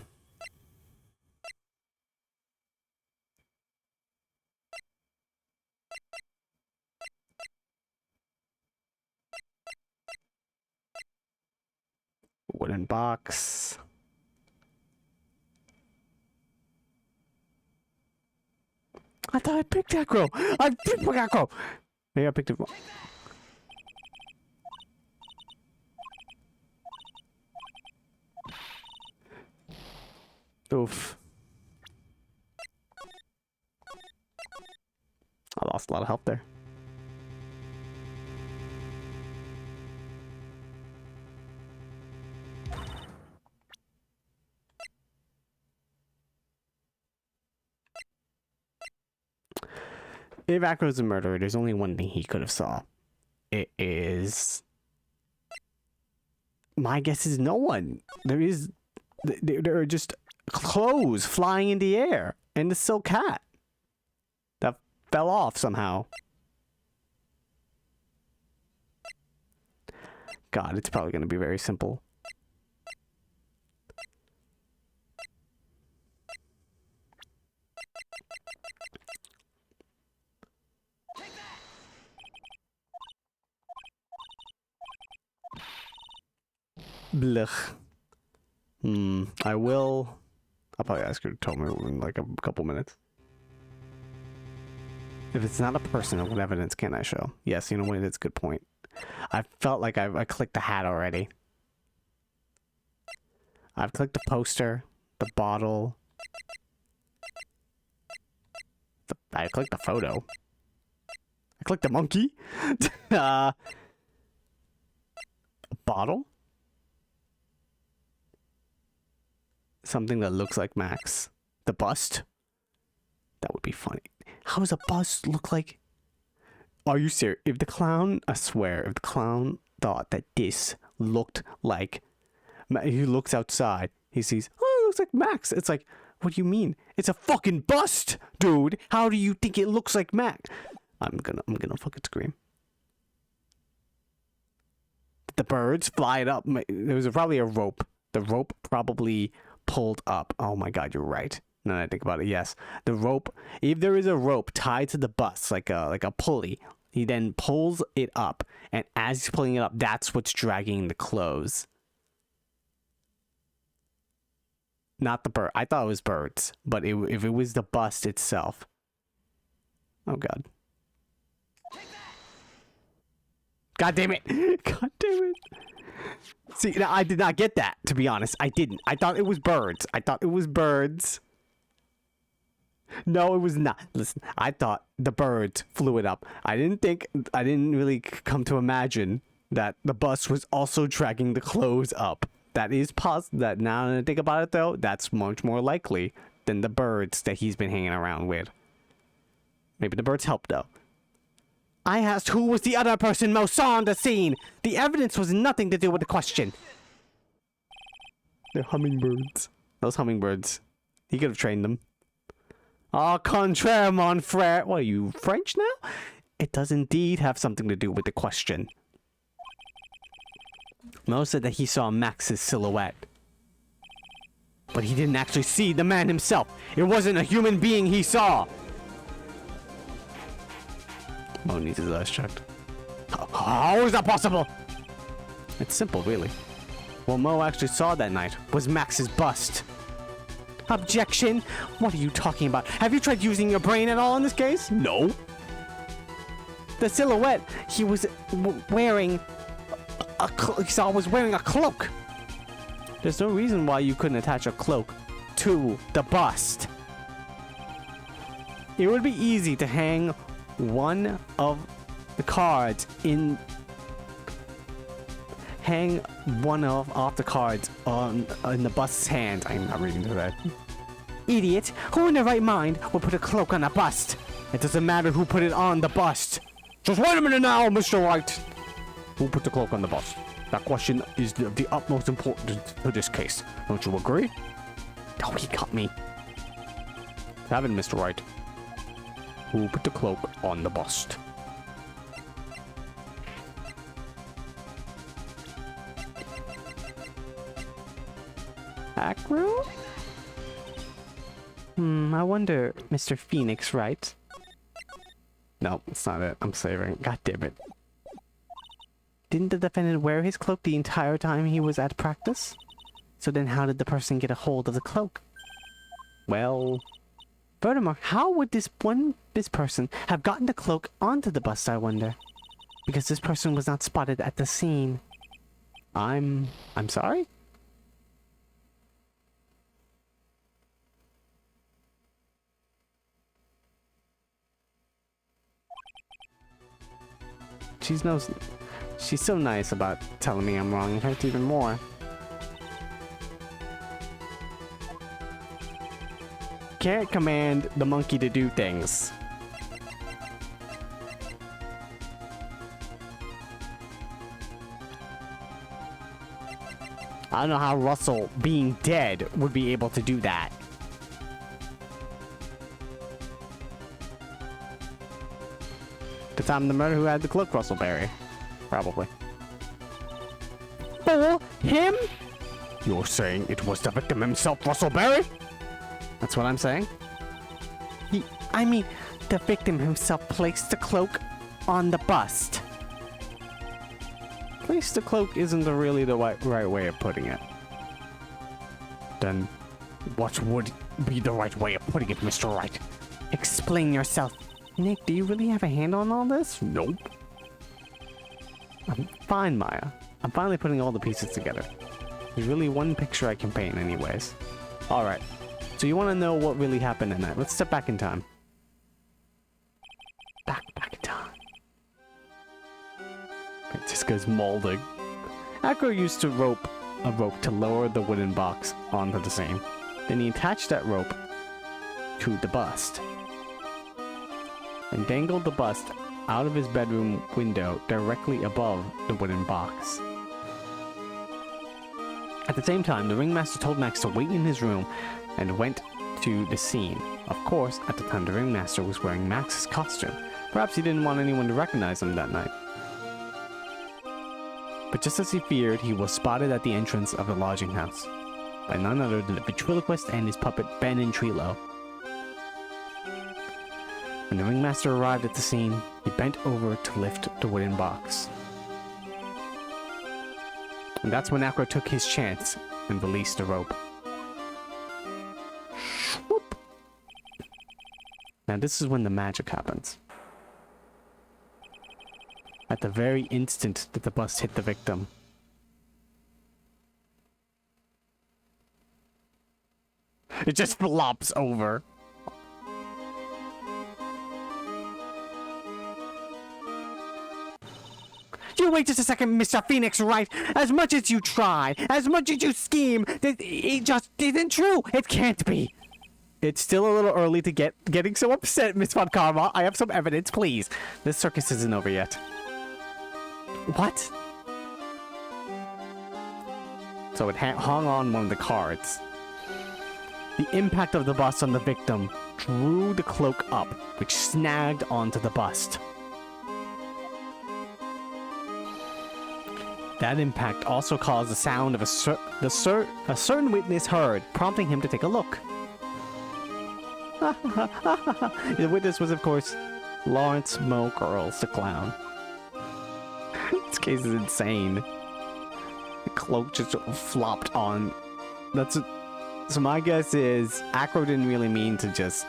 Wooden box. I thought I picked that girl. I picked that girl. Maybe I picked it wrong. Oof. I lost a lot of health there. If Acro's a murderer, there's only one thing he could have saw. It is my guess is no one. There are just clothes flying in the air and the silk hat that fell off somehow. God, it's probably going to be very simple. Blech. I'll probably ask her to tell me in like a couple minutes. If it's not a person, what evidence can I show? Yes, you know what? It's a good point. I felt like I clicked the hat already. I've clicked the poster, the bottle. I clicked the photo. I clicked the monkey. A bottle. Something that looks like Max. The bust? That would be funny. How does a bust look like? Are you serious? If the clown, I swear, if the clown thought that this looked like... He looks outside. He sees, oh, it looks like Max. It's like, what do you mean? It's a fucking bust, dude. How do you think it looks like Max? I'm gonna fucking scream. The birds fly it up. There was probably a rope. The rope probably pulled up. Oh my god, you're right. Now that I think about it, yes. The rope, if there is a rope tied to the bus, like a pulley, he then pulls it up, and as he's pulling it up, that's what's dragging the clothes. Not the bird. I thought it was birds, but if it was the bust itself. Oh god. God damn it. God damn it. See, now, I did not get that, to be honest. I didn't. I thought it was birds. I thought it was birds. No, it was not. Listen, I thought the birds flew it up. I didn't really come to imagine that the bus was also dragging the clothes up. That is possible. That now that I think about it, though, that's much more likely than the birds that he's been hanging around with. Maybe the birds helped, though. I asked who was the other person Mo saw on the scene. The evidence was nothing to do with the question. They're hummingbirds. Those hummingbirds. He could have trained them. Au contraire, mon frère. What, are you French now? It does indeed have something to do with the question. Mo said that he saw Max's silhouette. But he didn't actually see the man himself. It wasn't a human being he saw. Mo needs his eyes checked. How is that possible? It's simple, really. What Mo actually saw that night was Max's bust. Objection? What are you talking about? Have you tried using your brain at all in this case? No. The silhouette he was wearing was wearing a cloak. There's no reason why you couldn't attach a cloak to the bust. It would be easy to hang one of the cards in off the cards in the bust's hand. I'm not reading through that. Idiot! Who in their right mind would put a cloak on a bust? It doesn't matter who put it on the bust. Just wait a minute now, Mr. White. Who put the cloak on the bust? That question is of the utmost importance to this case. Don't you agree? Oh, he got me. Have it, Mr. White. Who put the cloak on the bust? Acro? I wonder, Mr. Phoenix, right? No, it's not it. I'm saving. God damn it. Didn't the defendant wear his cloak the entire time he was at practice? So then how did the person get a hold of the cloak? Well... Furthermore, how would this person have gotten the cloak onto the bust, I wonder? Because this person was not spotted at the scene. I'm sorry? She's so nice about telling me I'm wrong. It hurts even more. Can't command the monkey to do things. I don't know how Russell, being dead, would be able to do that. The time of the murder, who had the cloak? Russell Berry. Probably. For him? You're saying it was the victim himself, Russell Berry? That's what I'm saying. I mean, the victim himself placed the cloak on the bust. Place the cloak isn't really the right way of putting it. Then what would be the right way of putting it, Mr. Wright? Explain yourself. Nick, do you really have a hand on all this? Nope. I'm fine, Maya. I'm finally putting all the pieces together. There's really one picture I can paint anyways. Alright. So you want to know what really happened in that? Let's step back in time. Back in time. It just goes molding. Acro used a rope to lower the wooden box onto the scene. Then he attached that rope to the bust and dangled the bust out of his bedroom window directly above the wooden box. At the same time, the ringmaster told Max to wait in his room and went to the scene. Of course, at the time the ringmaster was wearing Max's costume. Perhaps he didn't want anyone to recognize him that night. But just as he feared, he was spotted at the entrance of the lodging house by none other than the ventriloquist and his puppet Ben and Trilo. When the ringmaster arrived at the scene, he bent over to lift the wooden box. And that's when Acro took his chance and released the rope. Whoop. Now this is when the magic happens. At the very instant that the bust hit the victim. It just flops over. You wait just a second, Mr. Phoenix Wright. As much as you try, as much as you scheme, it just isn't true. It can't be. It's still a little early to getting so upset, Miss Von Karma. I have some evidence, please. This circus isn't over yet. What? So it hung on one of the cards. The impact of the bust on the victim drew the cloak up, which snagged onto the bust. That impact also caused the sound of a certain witness heard, prompting him to take a look. The witness was, of course, Lawrence Mo Curls, the clown. This case is insane. The cloak just flopped on. So my guess is Acro didn't really mean to just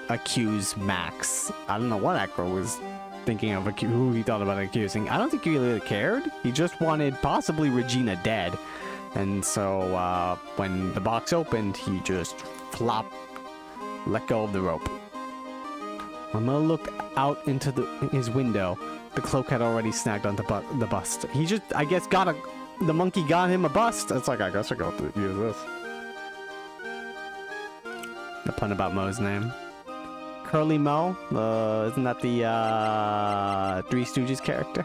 accuse Max. I don't know what Acro was thinking of, who he thought about accusing. I don't think he really cared. He just wanted possibly Regina dead. And so when the box opened, he just flopped, let go of the rope. When Mo looked out into his window, the cloak had already snagged on the bust. He just, I guess, the monkey got him a bust. It's like, I guess I got to use this. The pun about Mo's name. Curly Mo? Isn't that the Three Stooges character?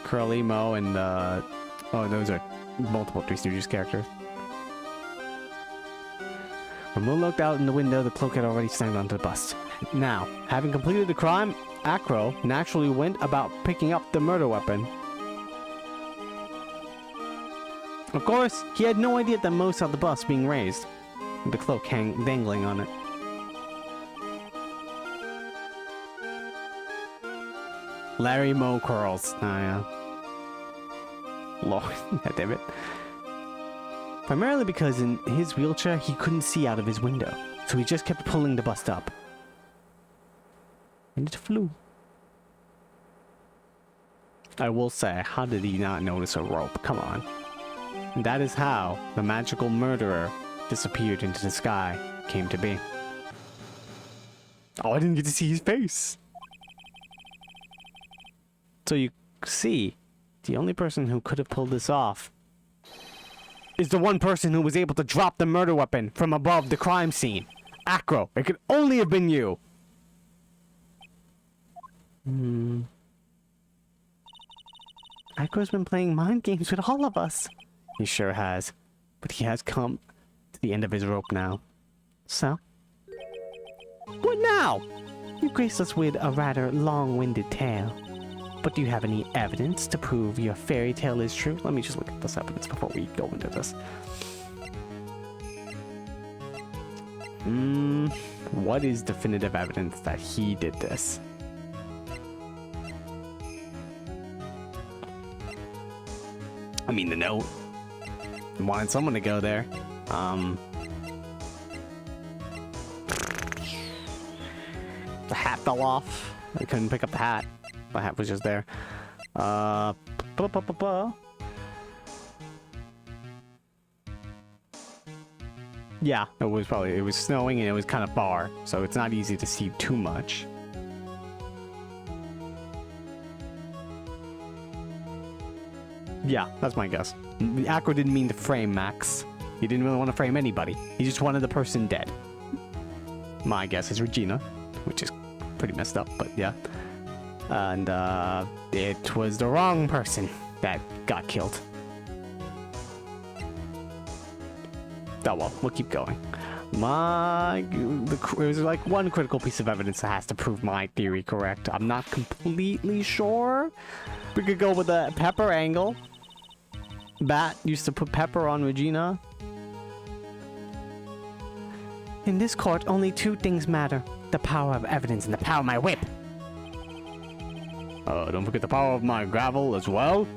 Curly Mo and oh, those are multiple Three Stooges characters. When Mo looked out in the window, the cloak had already snagged onto the bust. Now, having completed the crime, Acro naturally went about picking up the murder weapon. Of course, he had no idea that Mo saw the bust being raised, with the cloak dangling on it. Larry Mo Curls. Oh, yeah. Lord, damn it. Primarily because in his wheelchair, he couldn't see out of his window, so he just kept pulling the bust up. And it flew. I will say, how did he not notice a rope? Come on. And that is how the magical murderer disappeared into the sky came to be. Oh, I didn't get to see his face. So you see, the only person who could have pulled this off is the one person who was able to drop the murder weapon from above the crime scene. Acro, it could only have been you. Echo's been playing mind games with all of us. He sure has. But he has come to the end of his rope now. So? What now? You graced us with a rather long-winded tale. But do you have any evidence to prove your fairy tale is true? Let me just look at this evidence before we go into this. What is definitive evidence that he did this? I mean, the note. I wanted someone to go there. The hat fell off. I couldn't pick up the hat. The hat was just there. Yeah, it was snowing and it was kind of far, so it's not easy to see too much. Yeah, that's my guess. Aqua didn't mean to frame Max. He didn't really want to frame anybody. He just wanted the person dead. My guess is Regina, which is pretty messed up, but yeah. And it was the wrong person that got killed. Oh well, we'll keep going. There's like one critical piece of evidence that has to prove my theory correct. I'm not completely sure. We could go with the pepper angle. Bat used to put pepper on Regina. In this court, only two things matter. The power of evidence and the power of my whip. Don't forget the power of my gravel as well.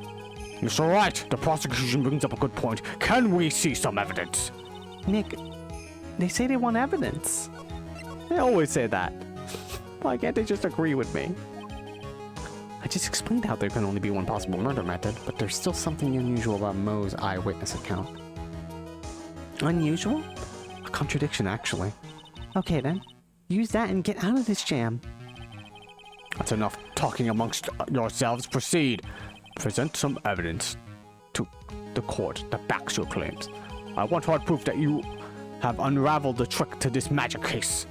It's alright. The prosecution brings up a good point. Can we see some evidence? Nick, they say they want evidence. They always say that. Why can't they just agree with me? I just explained how there can only be one possible murder method, but there's still something unusual about Mo's eyewitness account. Unusual? A contradiction, actually. Okay then, use that and get out of this jam. That's enough talking amongst yourselves. Proceed. Present some evidence to the court that backs your claims. I want hard proof that you have unraveled the trick to this magic case.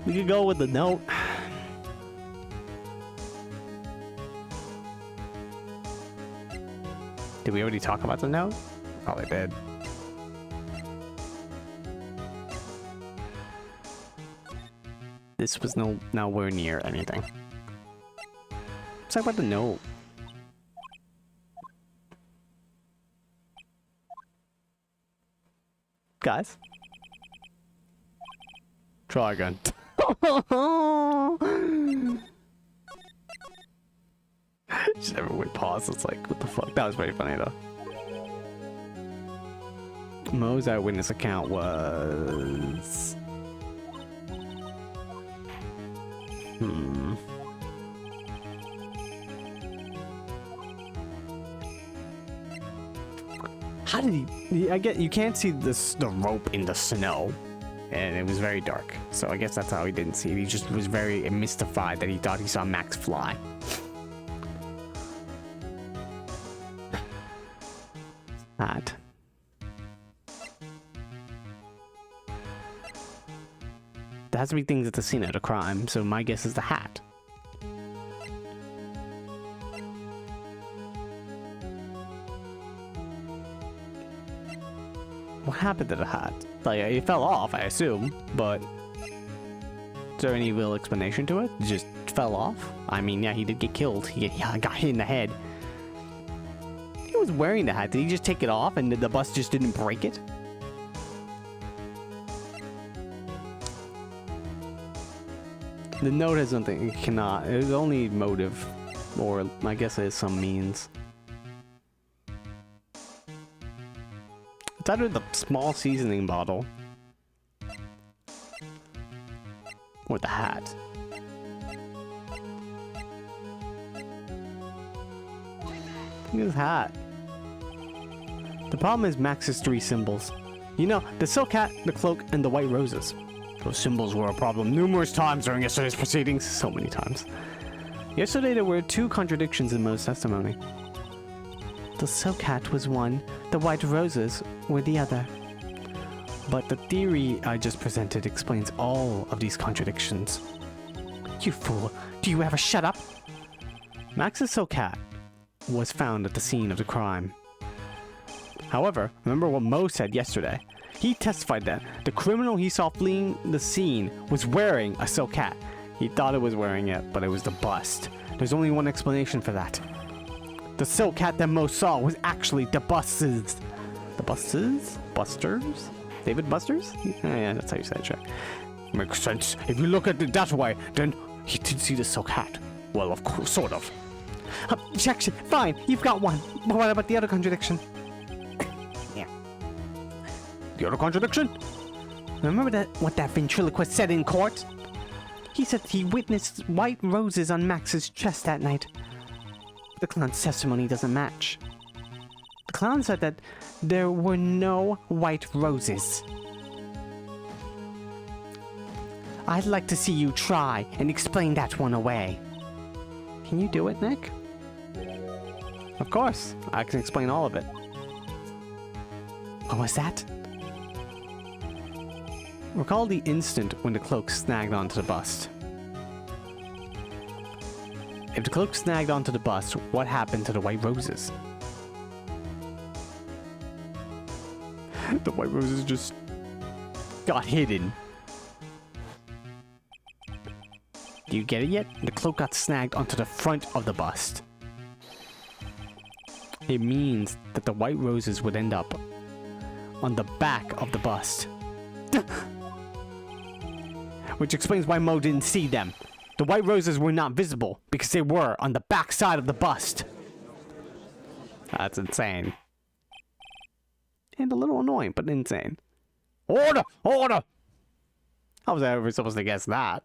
We could go with the note. Did we already talk about the note? Probably did. This was nowhere near anything. Let's talk about the note. Guys. Try again. Just everyone pause. It's like, what the fuck? That was very funny though. Mo's eyewitness account was... How did he... I get you can't see the rope in the snow, and it was very dark. So I guess that's how he didn't see it. He just was very mystified that he thought he saw Max fly. That. There has to be things at the scene of the crime, so my guess is the hat. What happened to the hat? Like, it fell off, I assume, but... Is there any real explanation to it? It just fell off? I mean, yeah, he did get killed. He got hit in the head. He was wearing the hat. Did he just take it off and the bus just didn't break it? The note has something. It cannot. It was only motive. Or, I guess there's some means. It's either the small seasoning bottle or the hat. Look at his hat. The problem is Max's 3 symbols. You know, the silk hat, the cloak, and the white roses. Those symbols were a problem numerous times during yesterday's proceedings. So many times. Yesterday there were 2 contradictions in Mo's testimony. The silk hat was one, the white roses were the other. But the theory I just presented explains all of these contradictions. You fool, do you ever shut up? Max's silk hat was found at the scene of the crime. However, remember what Mo said yesterday. He testified that the criminal he saw fleeing the scene was wearing a silk hat. He thought it was wearing it, but it was the bust. There's only one explanation for that. The silk hat that Mo saw was actually the bust's. The bust's? Busters? David Busters? Yeah, that's how you say it, Jack. Makes sense. If you look at it that way, then he did see the silk hat. Well, of course, sort of. Objection. Fine, you've got one. But what about the other contradiction? Yeah. The other contradiction? Remember what that ventriloquist said in court? He said he witnessed white roses on Max's chest that night. The clown's testimony doesn't match. The clown said that there were no white roses. I'd like to see you try and explain that one away. Can you do it, Nick? Of course, I can explain all of it. What was that? Recall the instant when the cloak snagged onto the bust. If the cloak snagged onto the bust, what happened to the white roses? The white roses just got hidden. Do you get it yet? The cloak got snagged onto the front of the bust. It means that the white roses would end up on the back of the bust. Which explains why Mo didn't see them. The white roses were not visible because they were on the back side of the bust. That's insane. And a little annoying, but insane. Order! Order! How was I ever supposed to guess that?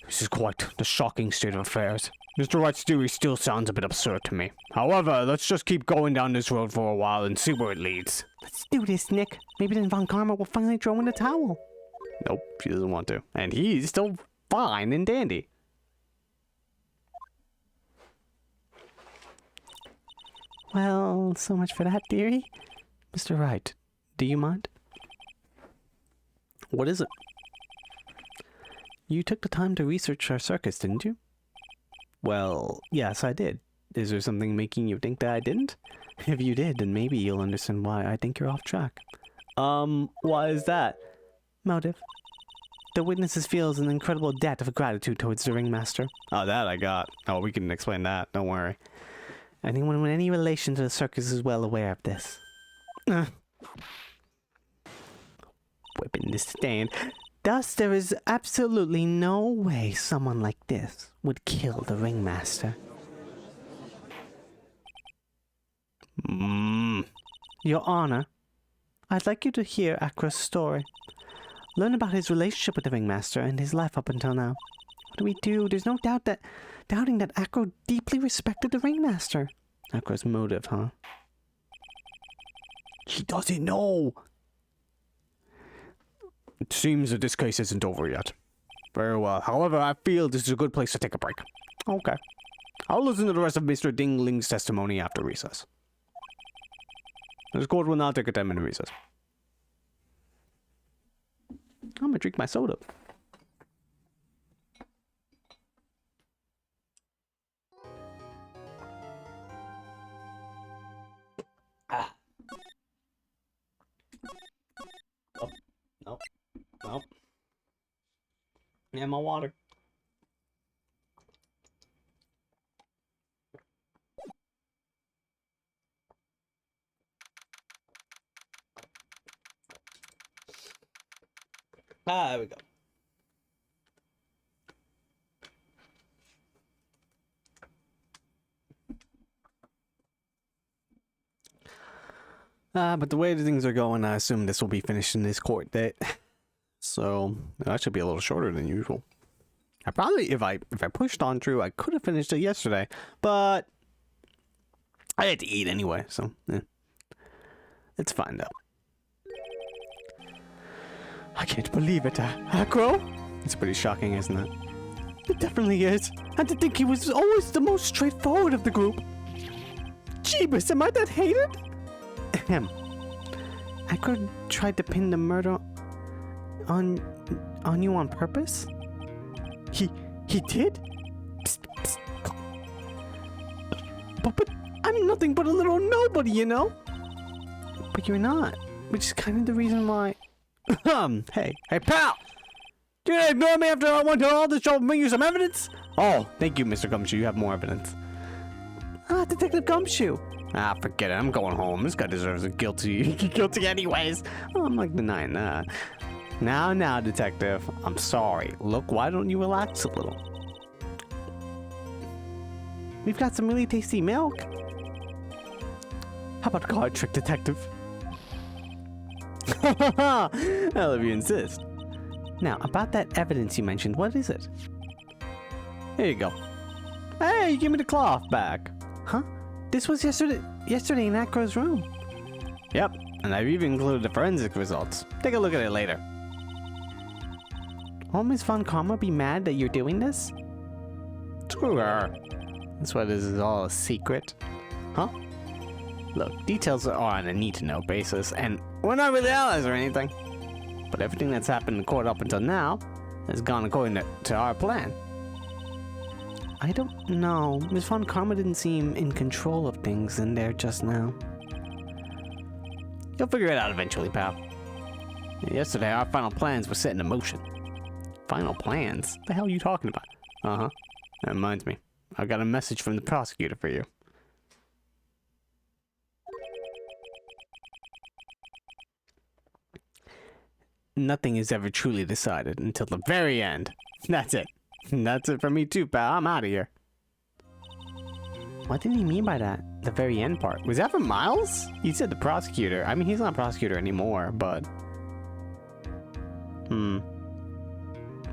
This is quite the shocking state of affairs. Mr. Wright's theory still sounds a bit absurd to me. However, let's just keep going down this road for a while and see where it leads. Let's do this, Nick. Maybe then Von Karma will finally throw in the towel. Nope, she doesn't want to. And he's still fine and dandy. Well, so much for that theory. Mr. Wright, do you mind? What is it? You took the time to research our circus, didn't you? Well, yes, I did. Is there something making you think that I didn't? If you did, then maybe you'll understand why I think you're off track. Why is that? Motive. The witnesses feels an incredible debt of gratitude towards the ringmaster. Oh, that I got. Oh, we can explain that. Don't worry. Anyone with any relation to the circus is well aware of this. Whipping this stand. Thus, there is absolutely no way someone like this would kill the ringmaster. Your Honor, I'd like you to hear Akra's story. Learn about his relationship with the ringmaster and his life up until now. What do we do? There's no doubting that Akra deeply respected the ringmaster. Akra's motive, huh? She doesn't know. It seems that this case isn't over yet. Very well. However, I feel this is a good place to take a break. Okay. I'll listen to the rest of Mr. Ding Ling's testimony after recess. This court will now take a 10-minute recess. I'm gonna drink my soda. Oh, nope. Nope. And my water. There we go. But the way the things are going, I assume this will be finished in this court date. So that should be a little shorter than usual. I probably, if I pushed on through, I could have finished it yesterday, but I had to eat anyway, so it's fine though. I can't believe it, Akro. It's pretty shocking, isn't it? It definitely is. And to think he was always the most straightforward of the group. Jeebus, am I that hated? Ahem. Ackroyd tried to pin the murder on you on purpose? He did? Psst, psst. But I'm nothing but a little nobody, you know? But you're not, which is kind of the reason why. Hey pal! You gonna ignore me after I went to all this trouble to bring you some evidence? Oh, thank you, Mr. Gumshoe. You have more evidence. Detective Gumshoe. Forget it. I'm going home. This guy deserves a guilty anyways. Oh, I'm not denying that. Now, detective. I'm sorry. Look, why don't you relax a little? We've got some really tasty milk. How about a card trick, detective? Hell, if you insist. Now, about that evidence you mentioned, what is it? Here you go. Hey, you gave me the cloth back. Huh? This was yesterday in Ackroyd's room. Yep, and I've even included the forensic results. Take a look at it later. Won't Miss Von Karma be mad that you're doing this? Screw her. That's why this is all a secret. Huh? Look, details are on a need-to-know basis, and we're not really allies or anything. But everything that's happened in court up until now has gone according to our plan. I don't know. Miss Von Karma didn't seem in control of things in there just now. You'll figure it out eventually, pal. Yesterday, our final plans were set into motion. Final plans? What the hell are you talking about? Uh-huh. That reminds me. I got a message from the prosecutor for you. Nothing is ever truly decided until the very end. That's it. That's it for me too, pal. I'm out of here. What did he mean by that? The very end part. Was that for Miles? He said the prosecutor. I mean, he's not a prosecutor anymore, but...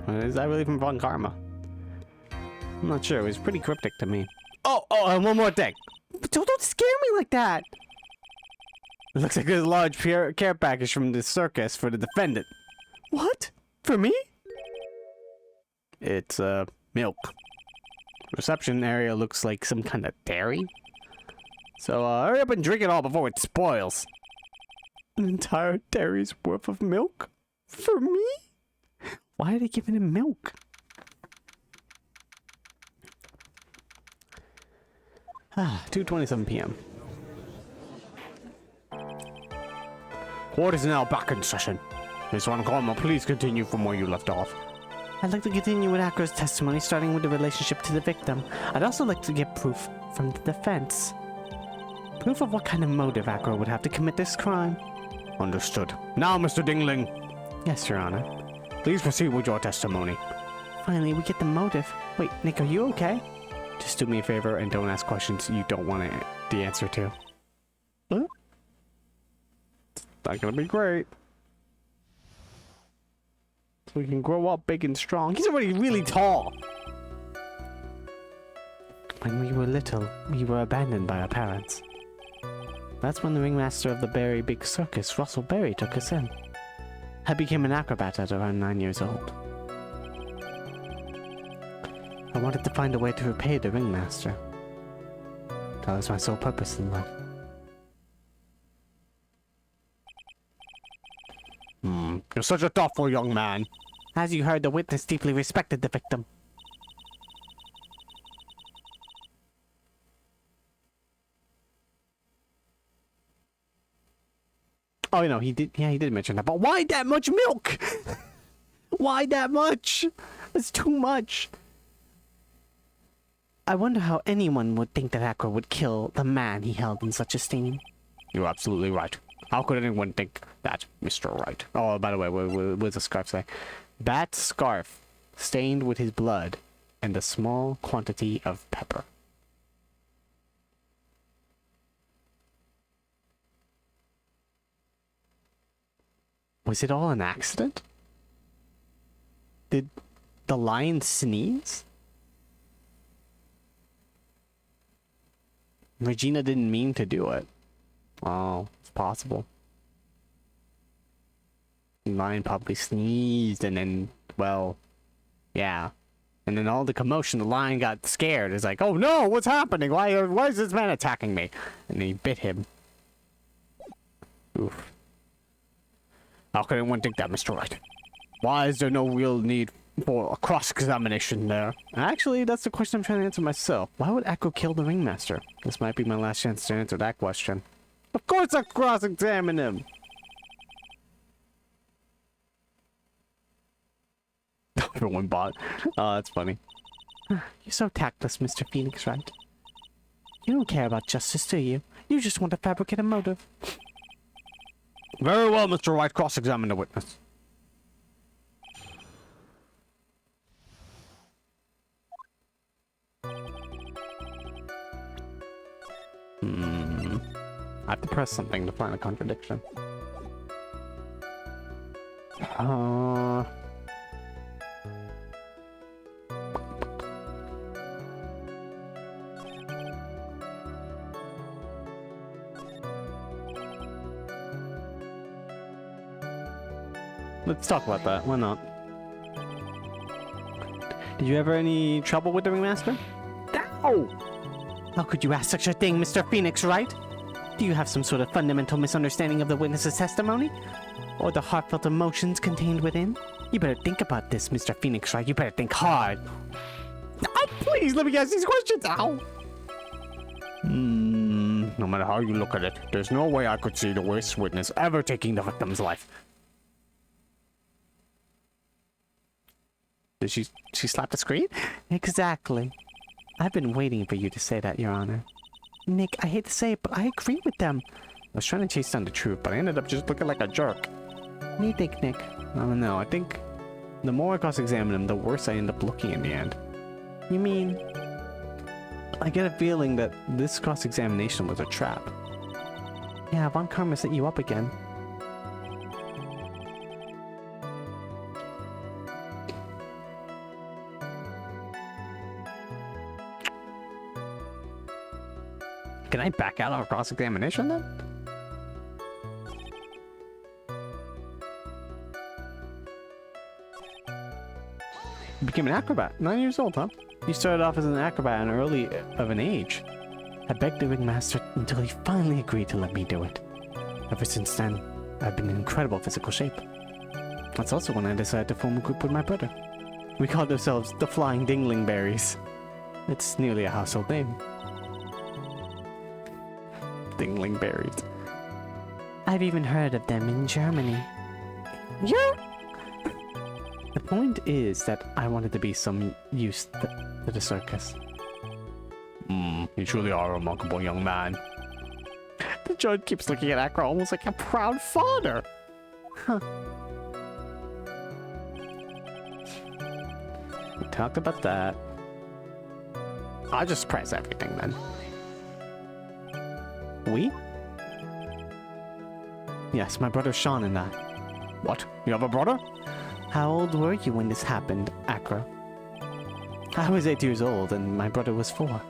Is that really from Von Karma? I'm not sure. It was pretty cryptic to me. Oh, and one more thing. Don't scare me like that. It looks like there's a large care package from the circus for the defendant. What? For me? It's, milk. Reception area looks like some kind of dairy. So, hurry up and drink it all before it spoils. An entire dairy's worth of milk? For me? Why are they giving him milk? Ah, 2:27 p.m. Court is now back in session. Miss Von Karma, please continue from where you left off. I'd like to continue with Ackroyd's testimony, starting with the relationship to the victim. I'd also like to get proof from the defense. Proof of what kind of motive Ackroyd would have to commit this crime. Understood. Now, Mr. Dingling. Yes, Your Honor. Please proceed with your testimony. Finally, we get the motive. Wait, Nick, are you okay? Just do me a favor and don't ask questions you don't want the answer to. Huh? It's not gonna be great. So we can grow up big and strong. He's already really tall. When we were little, we were abandoned by our parents. That's when the ringmaster of the Berry Big Circus, Russell Berry, took us in. I became an acrobat at around 9 years old. I wanted to find a way to repay the ringmaster. That was my sole purpose in life. You're such a thoughtful young man. As you heard, the witness deeply respected the victim. Oh, you know, he did mention that. But why that much milk? Why that much? That's too much. I wonder how anyone would think that Ackroyd would kill the man he held in such esteem. You're absolutely right. How could anyone think that, Mr. Wright? Oh, by the way, what does the scarf say? Bat scarf, stained with his blood, and a small quantity of pepper. Was it all an accident? Did the lion sneeze? Regina didn't mean to do it. Oh, it's possible. The lion probably sneezed and then, well, yeah. And then all the commotion, the lion got scared. It's like, oh no, what's happening? Why is this man attacking me? And then he bit him. Oof. How can anyone think that, Mr. Wright? Why is there no real need for a cross-examination there? Actually, that's the question I'm trying to answer myself. Why would Echo kill the ringmaster? This might be my last chance to answer that question. Of course I'll cross-examine him! Everyone bought. Oh, that's funny. You're so tactless, Mr. Phoenix Wright. You don't care about justice, do you? You just want to fabricate a motive. Very well, Mr. Wright. Cross-examine the witness. I have to press something to find a contradiction. Let's talk about that. Why not? Did you ever any trouble with the ringmaster? Ow! How could you ask such a thing, Mr. Phoenix Wright? Do you have some sort of fundamental misunderstanding of the witness's testimony? Or the heartfelt emotions contained within? You better think about this, Mr. Phoenix Wright. You better think hard. Oh, please, let me ask these questions. Ow! No matter how you look at it, there's no way I could see the worst witness ever taking the victim's life. Did she slap the screen? Exactly. I've been waiting for you to say that, Your Honor. Nick, I hate to say it, but I agree with them. I was trying to chase down the truth, but I ended up just looking like a jerk. What do you think, Nick? I don't know. I think the more I cross-examine him, the worse I end up looking in the end. You mean? I get a feeling that this cross-examination was a trap. Yeah, Von Karma set you up again. Can I back out of cross-examination then? You became an acrobat, 9 years old, huh? You started off as an acrobat at an early of an age. I begged the ringmaster until he finally agreed to let me do it. Ever since then, I've been in incredible physical shape. That's also when I decided to form a group with my brother. We called ourselves the Flying Dinglingberries. It's nearly a household name. Dinglingberries. I've even heard of them in Germany. Yeah. The point is that I wanted to be some use to the circus. You truly are a remarkable young man. The judge keeps looking at Akra almost like a proud father. Huh. We talked about that. I'll just press everything then. We? Yes, my brother Sean and I. What? You have a brother? How old were you when this happened, Akra? I was 8 years old and my brother was 4.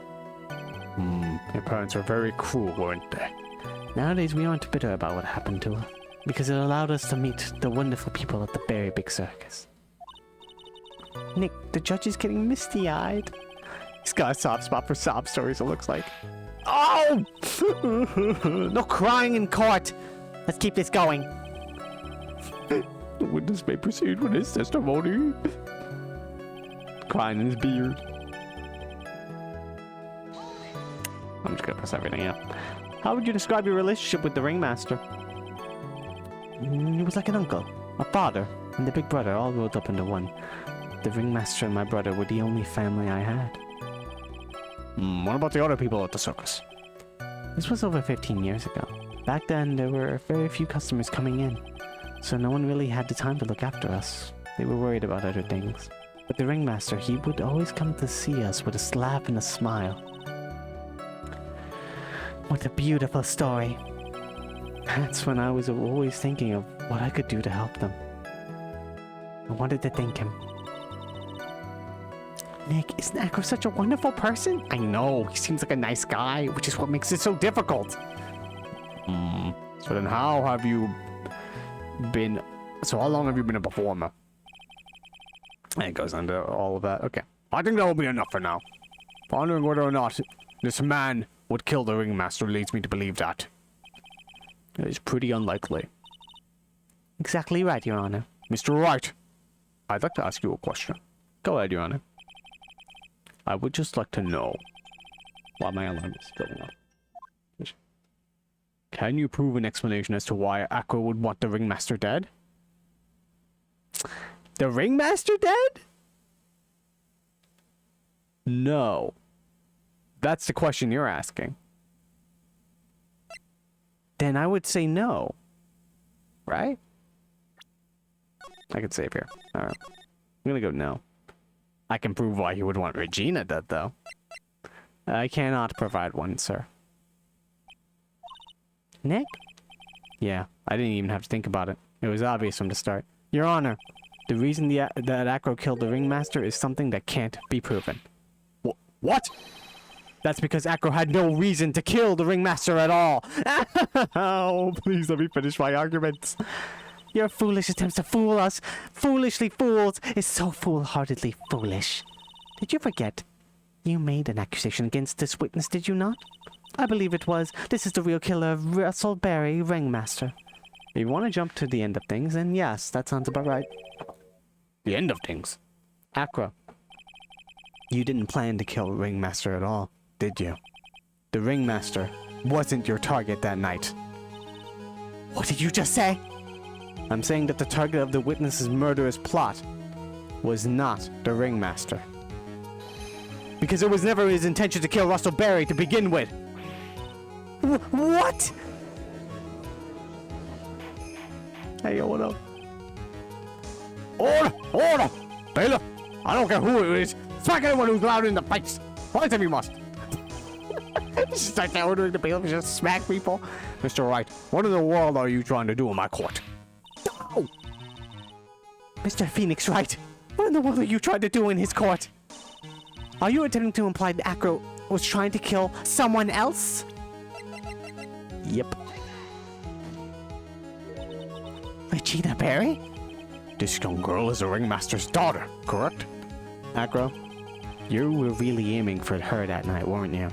Your parents were very cruel, weren't they? Nowadays we aren't bitter about what happened to her, because it allowed us to meet the wonderful people at the very big circus. Nick, the judge is getting misty-eyed. He's got a soft spot for sob stories, it looks like. Oh! No crying in court! Let's keep this going. The witness may proceed with his testimony. Crying in his beard. I'm just gonna press everything out. How would you describe your relationship with the ringmaster? It was like an uncle, a father, and the big brother all rolled up into one. The ringmaster and my brother were the only family I had. What about the other people at the circus? This was over 15 years ago. Back then, there were very few customers coming in, so no one really had the time to look after us. They were worried about other things. But the ringmaster, he would always come to see us with a laugh and a smile. What a beautiful story. That's when I was always thinking of what I could do to help them. I wanted to thank him. Nick, isn't Akra such a wonderful person? I know, he seems like a nice guy, which is what makes it so difficult. So then how have you been... So how long have you been a performer? And it goes into all of that. Okay. I think that will be enough for now. Pondering whether or not this man would kill the ringmaster leads me to believe that. It is pretty unlikely. Exactly right, Your Honor. Mr. Wright, I'd like to ask you a question. Go ahead, Your Honor. I would just like to know why my alarm is going off. Can you prove an explanation as to why Akko would want the ringmaster dead? The ringmaster dead? No. That's the question you're asking. Then I would say no. Right? I can save here. Alright. I'm gonna go no. I can prove why he would want Regina dead, though. I cannot provide one, sir. Nick? Yeah, I didn't even have to think about it. It was obvious from the start. Your Honor, the reason that Akko killed the ringmaster is something that can't be proven. What? That's because Akko had no reason to kill the ringmaster at all. Oh, please let me finish my arguments. Your foolish attempts to fool us, foolishly fools, is so foolhardily foolish. Did you forget? You made an accusation against this witness, did you not? I believe it was. This is the real killer of Russell Berry, ringmaster. If you want to jump to the end of things, then yes, that sounds about right. The end of things? Akko, you didn't plan to kill ringmaster at all, did you? The ringmaster wasn't your target that night. What did you just say? I'm saying that the target of the witness's murderous plot was not the ringmaster. Because it was never his intention to kill Russell Berry to begin with. What? Hey, what up? Order! Order! Bailiff! I don't care who it is. Smack anyone who's loud in the face. Twice if you must. Just start ordering the bailiff just smack people. Mr. Wright, what in the world are you trying to do in my court? Oh. Mr. Phoenix Wright, what in the world are you trying to do in his court? Are you attempting to imply that Akko was trying to kill someone else? Yep. Regina Berry? This young girl is the ringmaster's daughter, correct? Akko, you were really aiming for her that night, weren't you?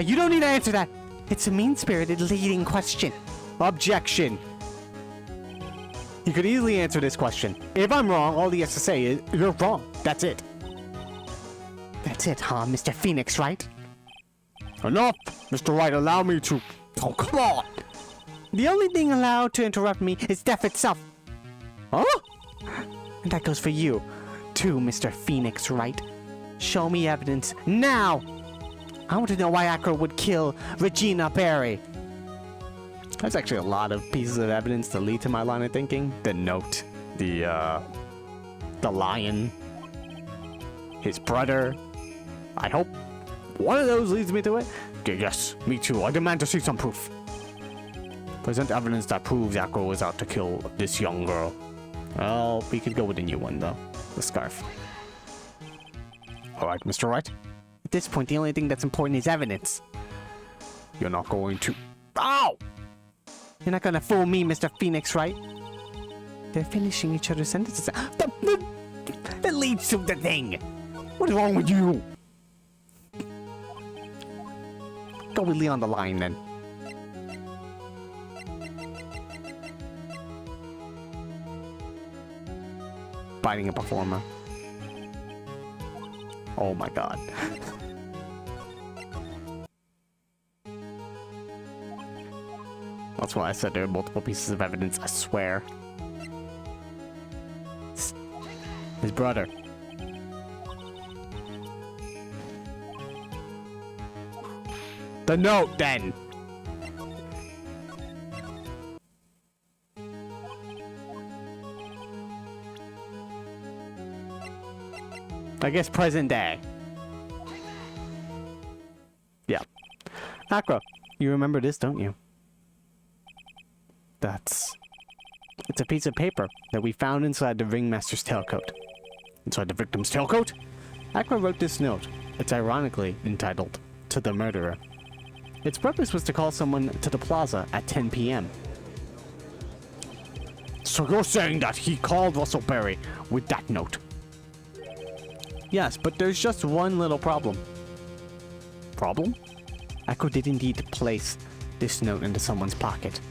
You don't need to answer that. It's a mean-spirited leading question. Objection. You could easily answer this question. If I'm wrong, all he has to say is, you're wrong. That's it. That's it, huh, Mr. Phoenix, right? Enough! Mr. Wright, allow me to... Oh, come on! The only thing allowed to interrupt me is death itself. Huh? And that goes for you, too, Mr. Phoenix, right? Show me evidence, now! I want to know why Akko would kill Regina Berry. There's actually a lot of pieces of evidence that lead to my line of thinking. The note, the lion, his brother. I hope one of those leads me to it. Yes, me too. I demand to see some proof. Present evidence that proves Akko was out to kill this young girl. Well, we could go with a new one, though. The scarf. All right, Mr. Wright. At this point, the only thing that's important is evidence. You're not going to... Ow! You're not gonna fool me, Mr. Phoenix, right? They're finishing each other's sentences. That leads to the thing. What is wrong with you? Go with Leon the Lion, then. Biting a performer. Oh my god. That's why I said there are multiple pieces of evidence, I swear. His brother. The note, then! I guess present day. Yeah. Akko, you remember this, don't you? It's a piece of paper that we found inside the ringmaster's tailcoat. Inside the victim's tailcoat? Akko wrote this note. It's ironically entitled, "To the Murderer." Its purpose was to call someone to the plaza at 10 p.m. So you're saying that he called Russell Berry with that note? Yes, but there's just one little problem. Problem? Echo did indeed place this note into someone's pocket.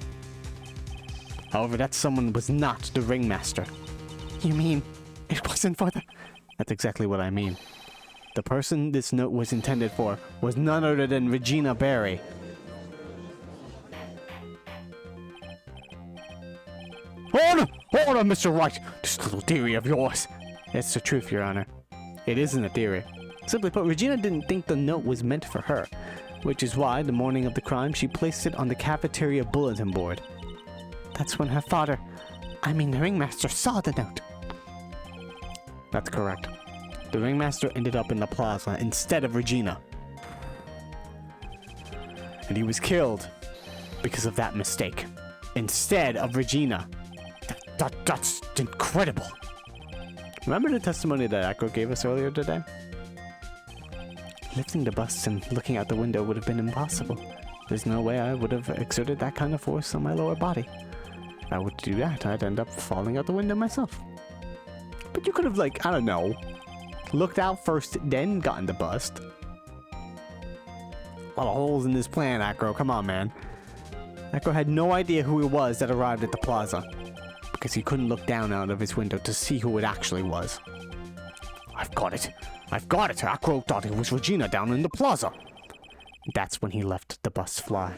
However, that someone was not the ringmaster. You mean it wasn't for the... That's exactly what I mean. The person this note was intended for was none other than Regina Berry. Hold on, Mr. Wright. This little theory of yours. It's the truth, Your Honor. It isn't a theory. Simply put, Regina didn't think the note was meant for her, which is why, the morning of the crime, she placed it on the cafeteria bulletin board. That's when her father, the ringmaster, saw the note. That's correct. The ringmaster ended up in the plaza instead of Regina. And he was killed because of that mistake. Instead of Regina. That's incredible. Remember the testimony that Echo gave us earlier today? Lifting the bus and looking out the window would have been impossible. There's no way I would have exerted that kind of force on my lower body. If I would do that, I'd end up falling out the window myself. But you could have, I don't know, looked out first, then gotten the bust. A lot of holes in this plan, Echo. Come on, man. Echo had no idea who it was that arrived at the plaza, because he couldn't look down out of his window to see who it actually was. I've got it. Echo thought it was Regina down in the plaza. That's when he left the bus fly.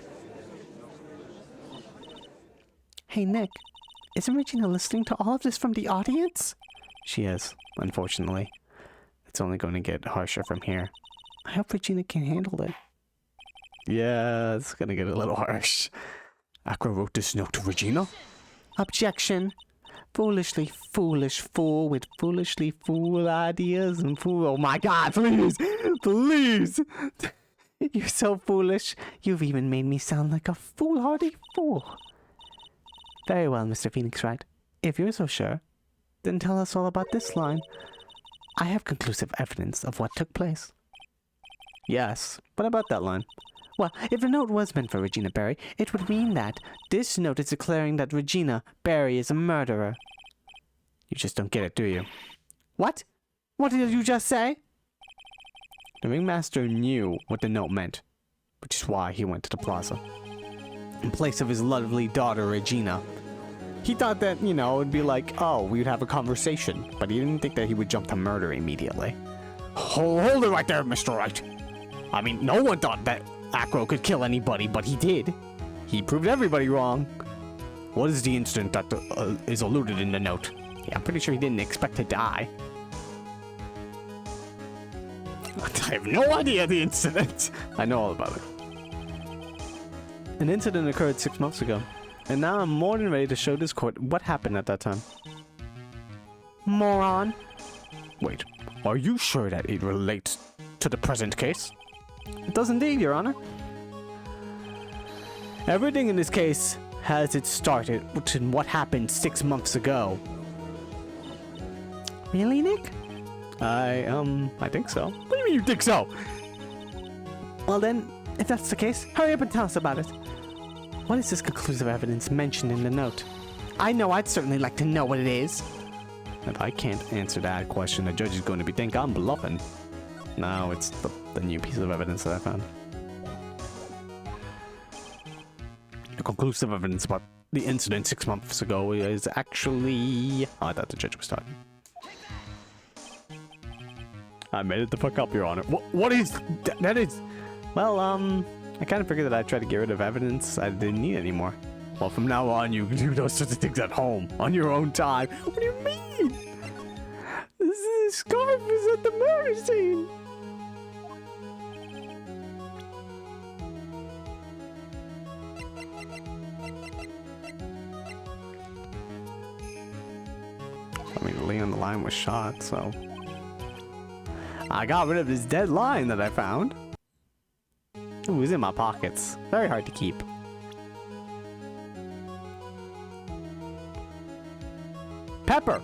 Hey, Nick. Isn't Regina listening to all of this from the audience? She is, unfortunately. It's only going to get harsher from here. I hope Regina can handle it. Yeah, it's going to get a little harsh. Akra wrote this note to Regina? Objection. Foolishly foolish fool with foolishly fool ideas and fool... Oh my god, please! Please! You're so foolish. You've even made me sound like a foolhardy fool. Very well, Mr. Phoenix Wright. If you're so sure, then tell us all about this line. I have conclusive evidence of what took place. Yes, what about that line? Well, if the note was meant for Regina Berry, it would mean that this note is declaring that Regina Berry is a murderer. You just don't get it, do you? What? What did you just say? The ringmaster knew what the note meant, which is why he went to the plaza. In place of his lovely daughter, Regina. He thought that, it would be like, oh, we would have a conversation, but he didn't think that he would jump to murder immediately. Hold it right there, Mr. Wright. No one thought that Acro could kill anybody, but he did. He proved everybody wrong. What is the incident that is alluded in the note? Yeah, I'm pretty sure he didn't expect to die. I have no idea the incident. I know all about it. An incident occurred 6 months ago, and now I'm more than ready to show this court what happened at that time. Moron. Wait, are you sure that it relates to the present case? It does indeed, Your Honor. Everything in this case has its start in what happened 6 months ago. Really, Nick? I think so. What do you mean you think so? Well then, if that's the case, hurry up and tell us about it. What is this conclusive evidence mentioned in the note? I know I'd certainly like to know what it is. If I can't answer that question, the judge is going to think I'm bluffing. No, it's the new piece of evidence that I found. The conclusive evidence about the incident 6 months ago is actually... Oh, I thought the judge was talking. I made it the fuck up, Your Honor. What is... That is... Well, I kind of figured that I'd try to get rid of evidence I didn't need anymore. Well, from now on, you can do those sorts of things at home, on your own time. What do you mean? The scarf is at the murder scene. Leon the Lion was shot, so... I got rid of this dead lion that I found. It was in my pockets. Very hard to keep. Pepper!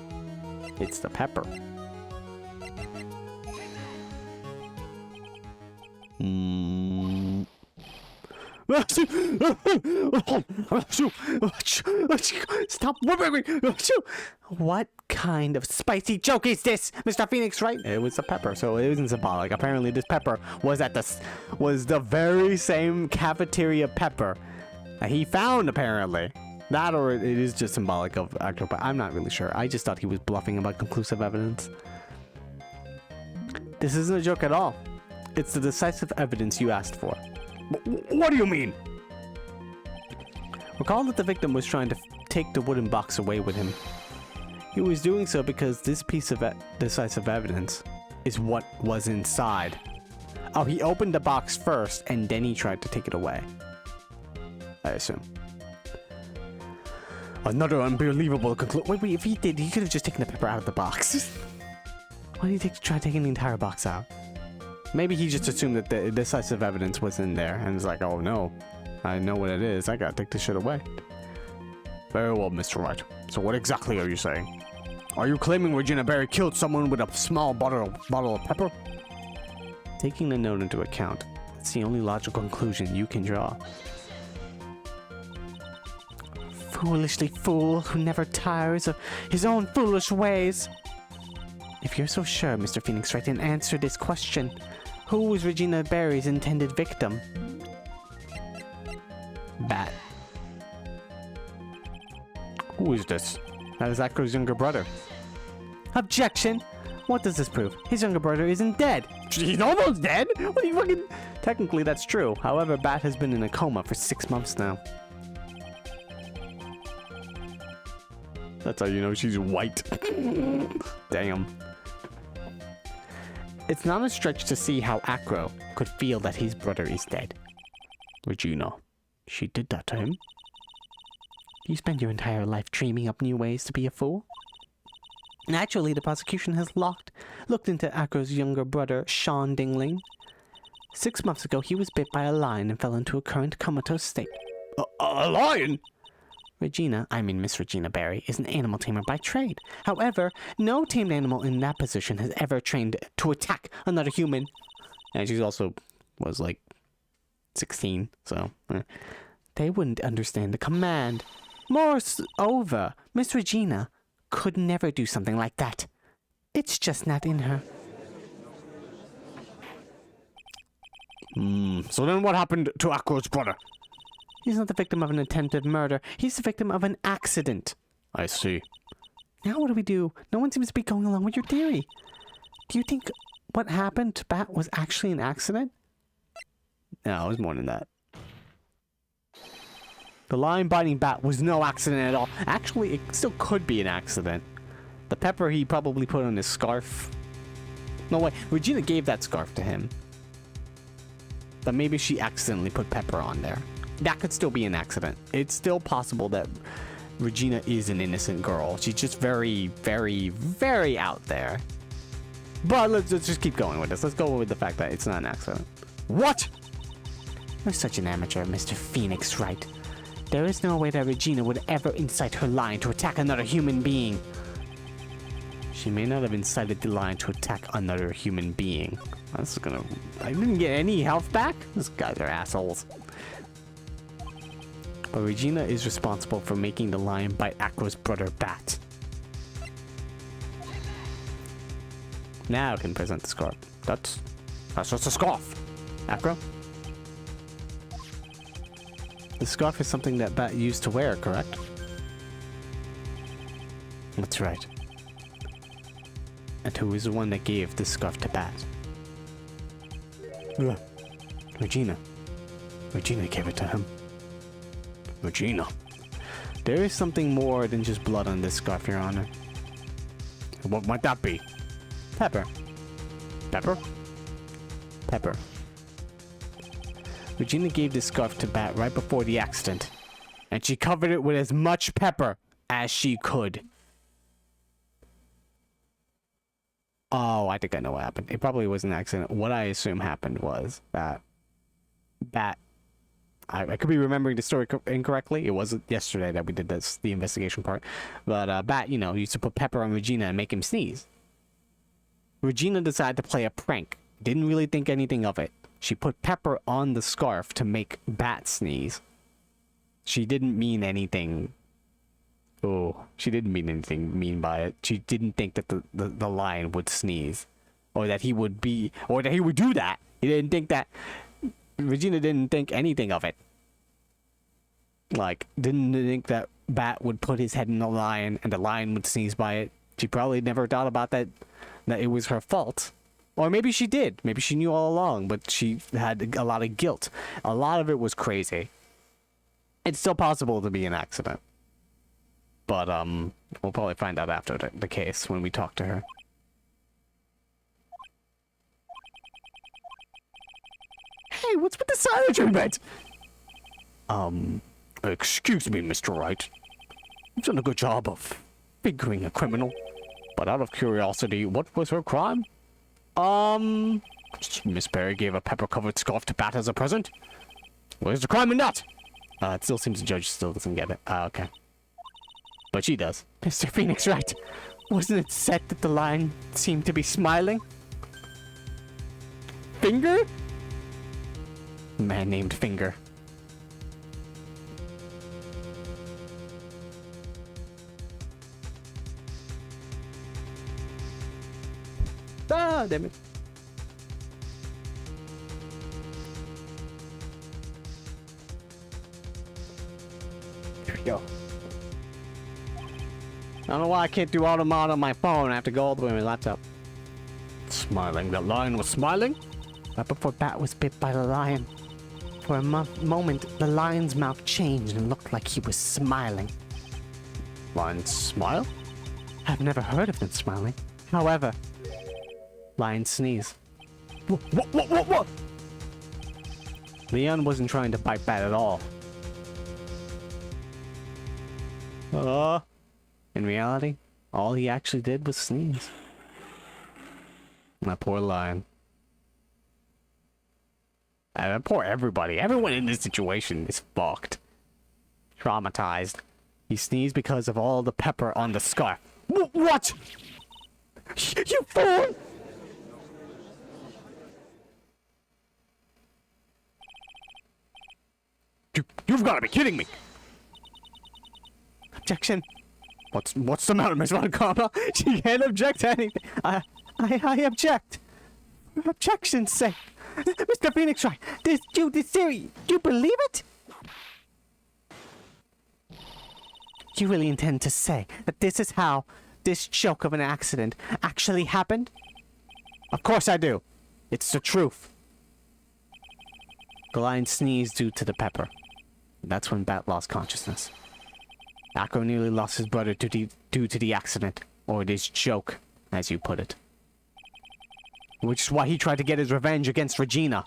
It's the pepper. Stop whipping me! What kind of spicy joke is this, Mr. Phoenix, right? It was a pepper, so it isn't symbolic. Apparently this pepper was the very same cafeteria pepper that he found, apparently. That, or it is just symbolic of actual, but I'm not really sure. I just thought he was bluffing about conclusive evidence. This isn't a joke at all. It's the decisive evidence you asked for. What do you mean? Recall that the victim was trying to take the wooden box away with him. He was doing so because this piece of decisive evidence is what was inside. Oh, he opened the box first and then he tried to take it away. I assume. Another unbelievable conclusion. Wait, if he did, he could have just taken the pepper out of the box. Why did he try taking the entire box out? Maybe he just assumed that the decisive evidence was in there and was like, oh no, I know what it is. I gotta take this shit away. Very well, Mr. Wright. So what exactly are you saying? Are you claiming Regina Berry killed someone with a small bottle of pepper? Taking the note into account, it's the only logical conclusion you can draw. Foolishly fool who never tires of his own foolish ways. If you're so sure, Mr. Phoenix Wright, then answer this question. Who was Regina Berry's intended victim? Bat. Who is this? That is Acro's younger brother. Objection! What does this prove? His younger brother isn't dead. He's almost dead? What are you fucking... Technically, that's true. However, Bat has been in a coma for 6 months now. That's how you know she's white. Damn. It's not a stretch to see how Acro could feel that his brother is dead. Regina, she did that to him. You spend your entire life dreaming up new ways to be a fool? Naturally, the prosecution has looked into Acro's younger brother, Sean Dingling. 6 months ago, he was bit by a lion and fell into a current comatose state. A lion? Miss Regina Berry, is an animal tamer by trade. However, no tamed animal in that position has ever trained to attack another human. And she also was like 16, so they wouldn't understand the command. Moreover, Miss Regina could never do something like that. It's just not in her. So then what happened to Acro's brother? He's not the victim of an attempted murder. He's the victim of an accident. I see. Now what do we do? No one seems to be going along with your theory. Do you think what happened to Bat was actually an accident? No, it was more than that. The lion biting Bat was no accident at all. Actually, it still could be an accident. The pepper he probably put on his scarf. No, wait. Regina gave that scarf to him. But maybe she accidentally put pepper on there. That could still be an accident. It's still possible that Regina is an innocent girl. She's just very, very, very out there. But let's just keep going with this. Let's go with the fact that it's not an accident. What? You're such an amateur, Mr. Phoenix Wright. There is no way that Regina would ever incite her lion to attack another human being. She may not have incited the lion to attack another human being. I didn't get any health back? These guys are assholes. But Regina is responsible for making the lion bite Acro's brother Bat. Now I can present the scarf. That's just a scarf. Acro? The scarf is something that Bat used to wear, correct? That's right. And who is the one that gave this scarf to Bat? Regina. Regina gave it to him. Regina. There is something more than just blood on this scarf, Your Honor. What might that be? Pepper. Pepper? Pepper. Regina gave this scarf to Bat right before the accident, and she covered it with as much pepper as she could. Oh, I think I know what happened. It probably was an accident. What I assume happened was that Bat... I could be remembering the story incorrectly. It wasn't yesterday that we did the investigation part. But Bat, used to put pepper on Regina and make him sneeze. Regina decided to play a prank. Didn't really think anything of it. She put pepper on the scarf to make Bat sneeze. She didn't mean anything. Oh, she didn't mean anything mean by it. She didn't think that the lion would sneeze. Or that he would do that. He didn't think that. Regina didn't think anything of it. Like, didn't think that Bat would put his head in the lion and the lion would sneeze by it. She probably never thought about that it was her fault. Or maybe she did. Maybe she knew all along, but she had a lot of guilt. A lot of it was crazy. It's still possible to be an accident. But, we'll probably find out after the case when we talk to her. Hey, what's with the silence in bed? Excuse me, Mr. Wright. You've done a good job of figuring a criminal. But out of curiosity, what was her crime? Miss Perry gave a pepper-covered scarf to Bat as a present. Where's the crime in that? It still seems the judge still doesn't get it. Okay. But she does. Mr. Phoenix Wright, wasn't it said that the lion seemed to be smiling? Finger? A man named Finger. Ah, damn it. There we go. I don't know why I can't do automod on my phone. I have to go all the way to my laptop. Smiling. The lion was smiling? Right before Bat was bit by the lion. For a moment, the lion's mouth changed and looked like he was smiling. Lions smile? I've never heard of them smiling. However, lions sneeze. What? Leon wasn't trying to bite Bat at all. In reality, all he actually did was sneeze. That poor lion. And poor everybody. Everyone in this situation is fucked. Traumatized. He sneezed because of all the pepper on the scarf. What? You fool! You've got to be kidding me! Objection. What's the matter, Miss Montgomery? She can't object to anything. I object. For objection's sake. Mr. Phoenix Wright, do you believe it? You really intend to say that this is how this joke of an accident actually happened? Of course I do. It's the truth. The lion sneezed due to the pepper. That's when Bat lost consciousness. Akko nearly lost his brother due to the accident, or this joke, as you put it. Which is why he tried to get his revenge against Regina.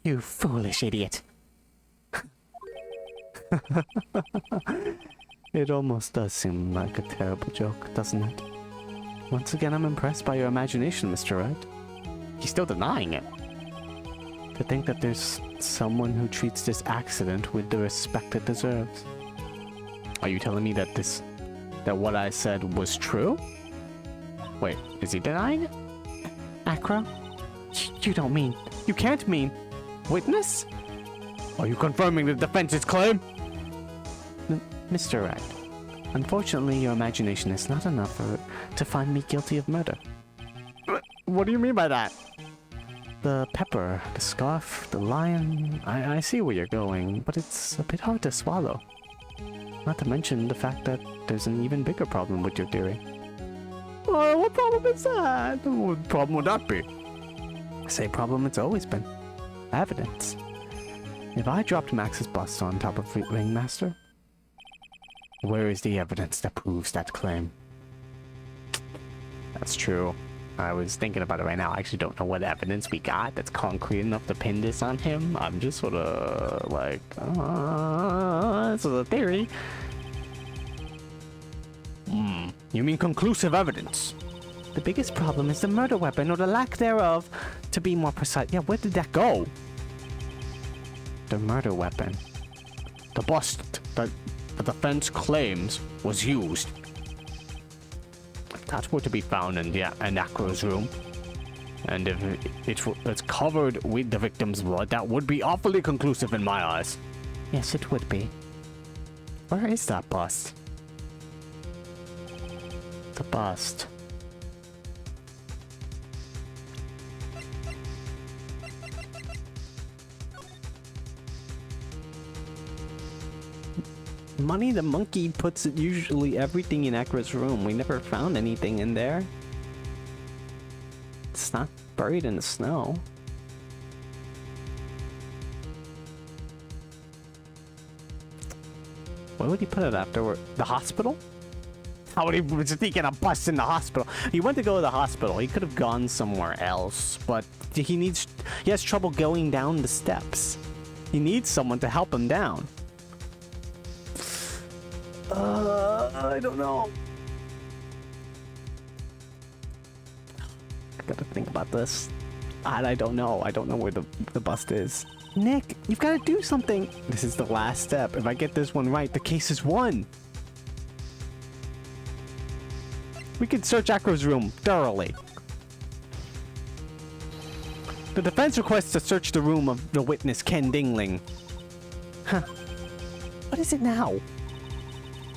You foolish idiot. It almost does seem like a terrible joke, doesn't it? Once again, I'm impressed by your imagination, Mr. Wright. He's still denying it. To think that there's someone who treats this accident with the respect it deserves. Are you telling me that what I said was true? Wait, is he denying it? Akko? You can't mean... Witness? Are you confirming the defense's claim? Mr. Wright, unfortunately your imagination is not enough to find me guilty of murder. What do you mean by that? The pepper, the scarf, the lion... I see where you're going, but it's a bit hard to swallow. Not to mention the fact that there's an even bigger problem with your theory. Oh, what problem is that? What problem would that be? Same problem it's always been. Evidence. If I dropped Max's bust on top of Ringmaster, where is the evidence that proves that claim? That's true. I was thinking about it right now. I actually don't know what evidence we got that's concrete enough to pin this on him. I'm just sort of like, this is a theory. You mean conclusive evidence? The biggest problem is the murder weapon, or the lack thereof, to be more precise. Yeah, where did that go? The murder weapon. The bust that the defense claims was used. That were to be found in Akko's room. And if it's covered with the victim's blood, that would be awfully conclusive in my eyes. Yes, it would be. Where is that bust? The bust. Money the monkey puts usually everything in Akra's room. We never found anything in there. It's not buried in the snow. Where would he put it afterward? The hospital? How would he sneaking a bust in the hospital? He went to go to the hospital. He could have gone somewhere else, but he has trouble going down the steps. He needs someone to help him down. I don't know. I gotta think about this. I don't know. I don't know where the bust is. Nick, you've got to do something. This is the last step. If I get this one right, the case is won. We could search Akra's room thoroughly. The defense requests to search the room of the witness Ken Dingling. Huh. What is it now?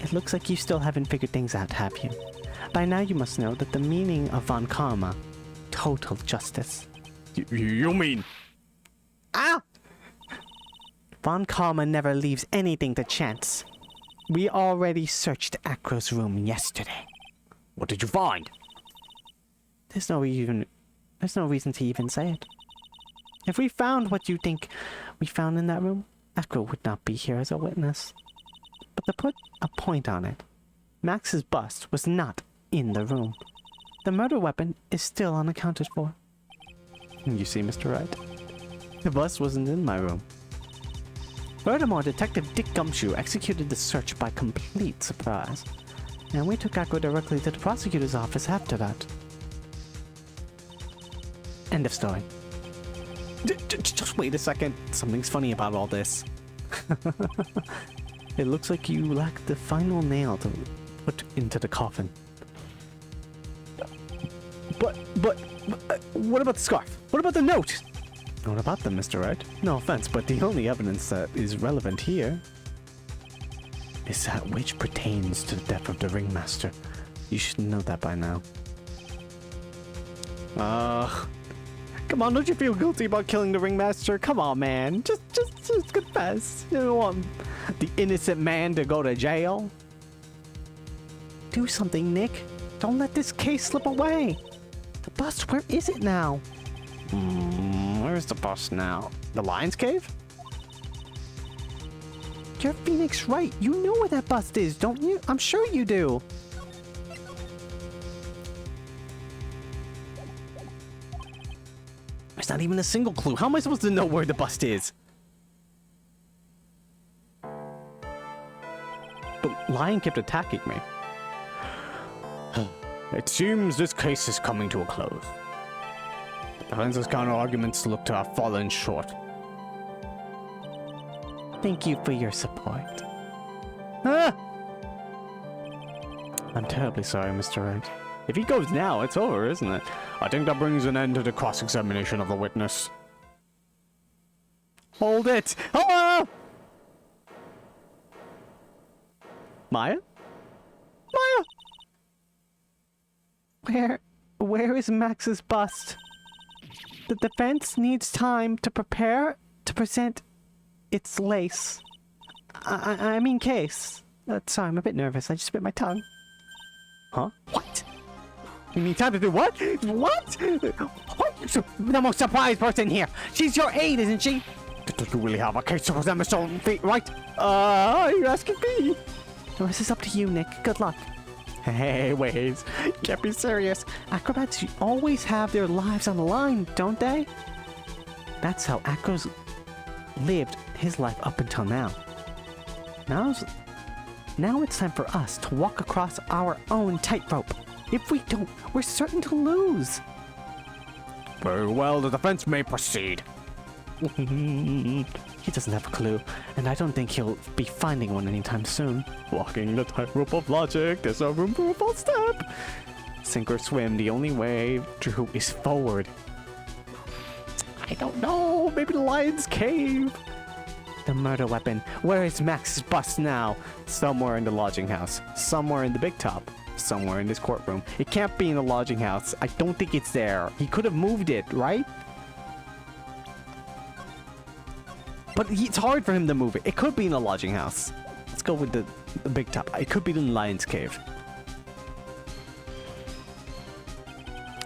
It looks like you still haven't figured things out, have you? By now you must know that the meaning of von Karma, total justice. You mean? Ah! Von Karma never leaves anything to chance. We already searched Akra's room yesterday. What did you find? There's no reason to even say it. If we found what you think we found in that room, Akra would not be here as a witness. But to put a point on it, Max's bust was not in the room. The murder weapon is still unaccounted for. You see, Mr. Wright? The bust wasn't in my room. Furthermore, Detective Dick Gumshoe executed the search by complete surprise. And we took Akra directly to the prosecutor's office after that. End of story. Just wait a second. Something's funny about all this. It looks like you lack the final nail to put into the coffin. But what about the scarf? What about the note? What about them, Mr. Wright? No offense, but the only evidence that is relevant here is that which pertains to the death of the ringmaster. You should know that by now. Come on, don't you feel guilty about killing the ringmaster? Come on, man. Just confess. You don't want the innocent man to go to jail. Do something, Nick. Don't let this case slip away. The bust, where is it now? Where's the bust now? The Lion's Cave? You're Phoenix Wright. You know where that bust is, don't you? I'm sure you do. There's not even a single clue. How am I supposed to know where the bust is? But Lion kept attacking me. It seems this case is coming to a close. The defense's counter-arguments look to have fallen short. Thank you for your support. Ah! I'm terribly sorry, Mr. Wright. If he goes now, it's over, isn't it? I think that brings an end to the cross-examination of the witness. Hold it! Ah! Maya? Maya! Where is Max's bust? The defense needs time to prepare to present its lace. I mean case. Sorry, I'm a bit nervous. I just bit my tongue. Huh? What? You need time to do what? What? The most surprised person here. She's your aide, isn't she? Do you really have a case to present, Mr. Right? You're asking me? The rest is up to you, Nick. Good luck. Hey, wait. Can't be serious. Acrobats always have their lives on the line, don't they? That's how Akro's lived his life up until now. Now it's time for us to walk across our own tightrope. If we don't, we're certain to lose. Very well, the defense may proceed. He doesn't have a clue, and I don't think he'll be finding one anytime soon. Walking the tightrope of logic, there's no room for a false step. Sink or swim, the only way through is forward. I don't know. Maybe the lion's cave. The murder weapon. Where is Max's bust now? Somewhere in the lodging house. Somewhere in the big top. Somewhere in this courtroom. It can't be in the lodging house. I don't think it's there. He could have moved it, right? But it's hard for him to move it. It could be in the lodging house. Let's go with the big top. It could be in the lion's cave.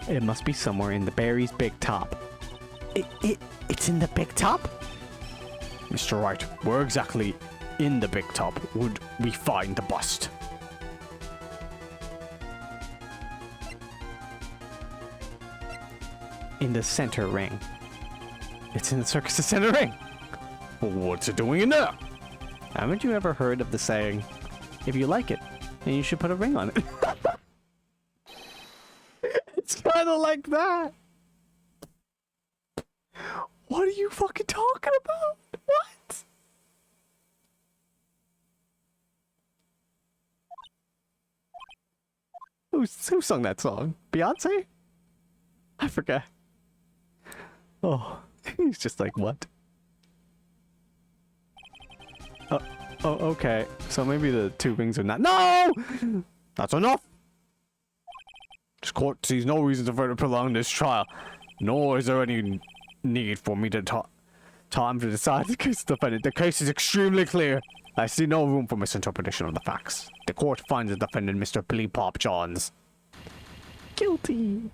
It must be somewhere in the Barry's big top. It's in the big top? Mr. Wright, where exactly in the big top would we find the bust? In the center ring. It's in the circus's center ring. What's it doing in there? Haven't you ever heard of the saying, if you like it, then you should put a ring on it? It's kind of like that. What are you fucking talking about? What? Who sung that song? Beyonce? I forget. Oh, he's just like, what? Oh, okay. So maybe the two rings are not. No! That's enough! This court sees no reason to further prolong this trial, nor is there any need for me to time to decide the case defendant. The case is extremely clear. I see no room for misinterpretation of the facts. The court finds the defendant, Mr. Billy Pop Johns, guilty.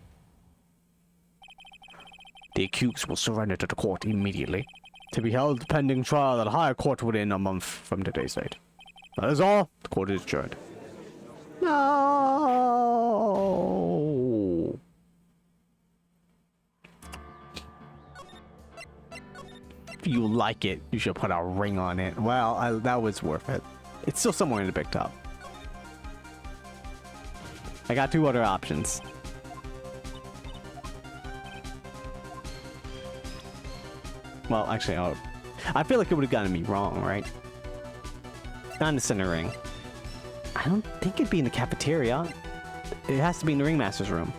The accused will surrender to the court immediately, to be held pending trial at a higher court within a month from today's date. That is all. The court is adjourned. No. If you like it, you should put a ring on it. Well, that was worth it. It's still somewhere in the big top. I got two other options. Well, actually, I feel like it would have gotten me wrong, right? Not in the center ring. I don't think it'd be in the cafeteria. It has to be in the ringmaster's room.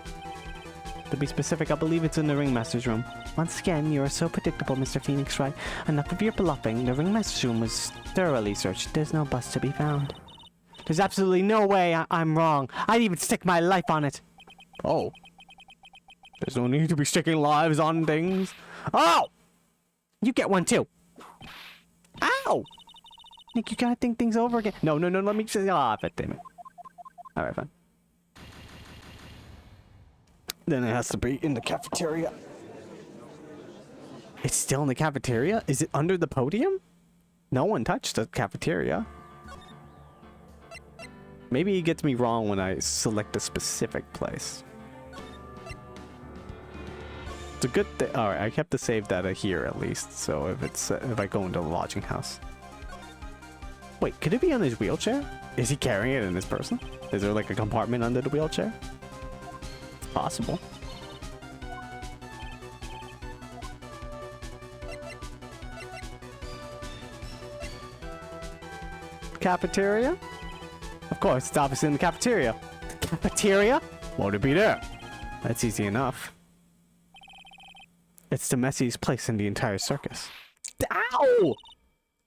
To be specific, I believe it's in the ringmaster's room. Once again, you are so predictable, Mr. Phoenix Wright. Enough of your bluffing. The ringmaster's room was thoroughly searched. There's no bust to be found. There's absolutely no way I'm wrong. I'd even stick my life on it. Oh. There's no need to be sticking lives on things. Oh! You get one too. Ow! Nick, you gotta think things over again. No, let me just... Ah, oh, damn it. Alright, fine. Then it has to be in the cafeteria. It's still in the cafeteria? Is it under the podium? No one touched the cafeteria. Maybe he gets me wrong when I select a specific place. It's a good thing. Alright, I kept the save data here at least. So if I go into the lodging house. Wait, could it be on his wheelchair? Is he carrying it in his person? Is there like a compartment under the wheelchair? It's possible. Cafeteria? Of course, it's obviously in the cafeteria. The cafeteria? Won't it be there? That's easy enough. It's the messiest place in the entire circus. Ow!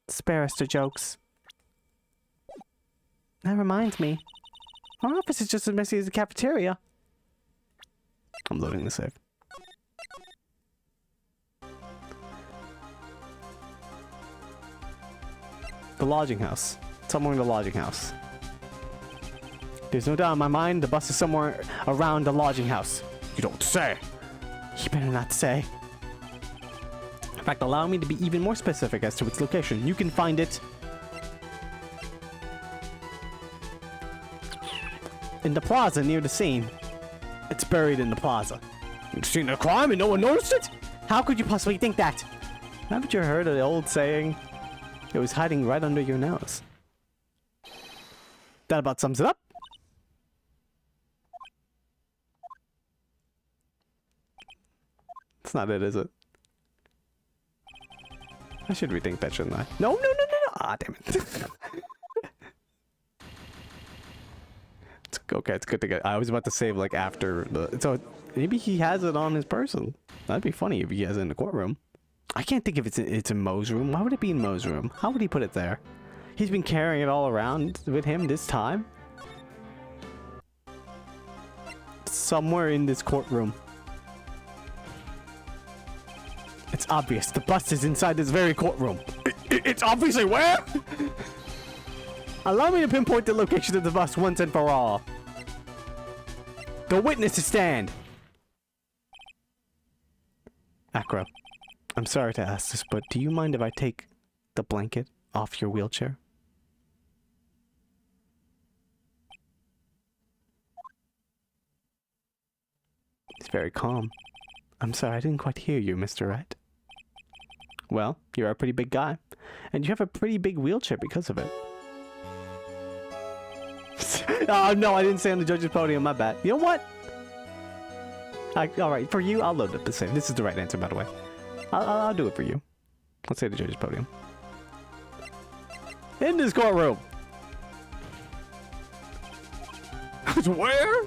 Spare us the jokes. That reminds me. Our office is just as messy as the cafeteria. I'm loading the save. The lodging house. Somewhere in the lodging house. There's no doubt in my mind the bus is somewhere around the lodging house. You don't say. You better not say. In fact, allow me to be even more specific as to its location. You can find it in the plaza near the scene. It's buried in the plaza. You've seen the crime and no one noticed it? How could you possibly think that? Haven't you heard of the old saying? It was hiding right under your nose. That about sums it up. That's not it, is it? I should rethink that, shouldn't I? No. Ah, damn it. It's Okay, it's good to get. I was about to save like after the. So maybe he has it on his person. That'd be funny if he has it in the courtroom. I can't think if it's in Mo's room. Why would it be in Mo's room? How would he put it there? He's been carrying it all around with him this time. Somewhere in this courtroom. It's obvious. The bust is inside this very courtroom. It's obviously where? Allow me to pinpoint the location of the bust once and for all. The witnesses stand. Acro, I'm sorry to ask this, but do you mind if I take the blanket off your wheelchair? He's very calm. I'm sorry, I didn't quite hear you, Mr. Wright. Well, you're a pretty big guy, and you have a pretty big wheelchair because of it. Oh no, I didn't say on the judge's podium, my bad. You know what? Alright, for you, I'll load up the same. This is the right answer, by the way. I'll do it for you. Let's say the judge's podium. In this courtroom! Where?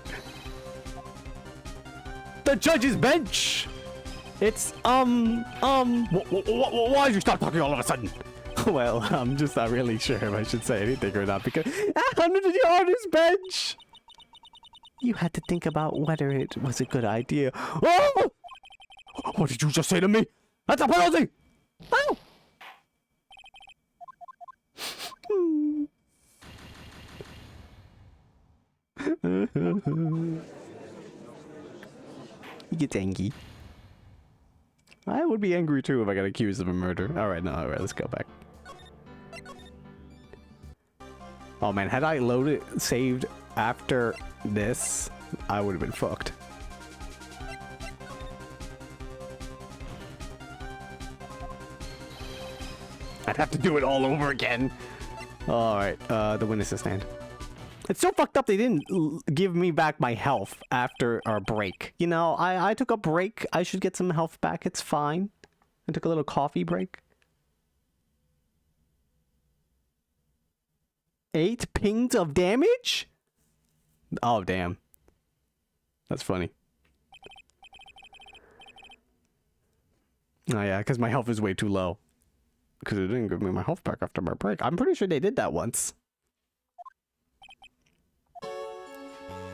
The judge's bench! It's, why did you stop talking all of a sudden? Well, I'm just not really sure if I should say anything or not because under the his bench! You had to think about whether it was a good idea. Oh! What did you just say to me? That's a penalty! Oh! He gets angry. I would be angry too if I got accused of a murder. Alright, no, alright, let's go back. Oh man, had I loaded, saved after this, I would have been fucked. I'd have to do it all over again. Alright, the witnesses stand. It's so fucked up they didn't give me back my health after our break. You know, I took a break. I should get some health back. It's fine. I took a little coffee break. 8 pings of damage? Oh, damn. That's funny. Oh, yeah, because my health is way too low. Because it didn't give me my health back after my break. I'm pretty sure they did that once.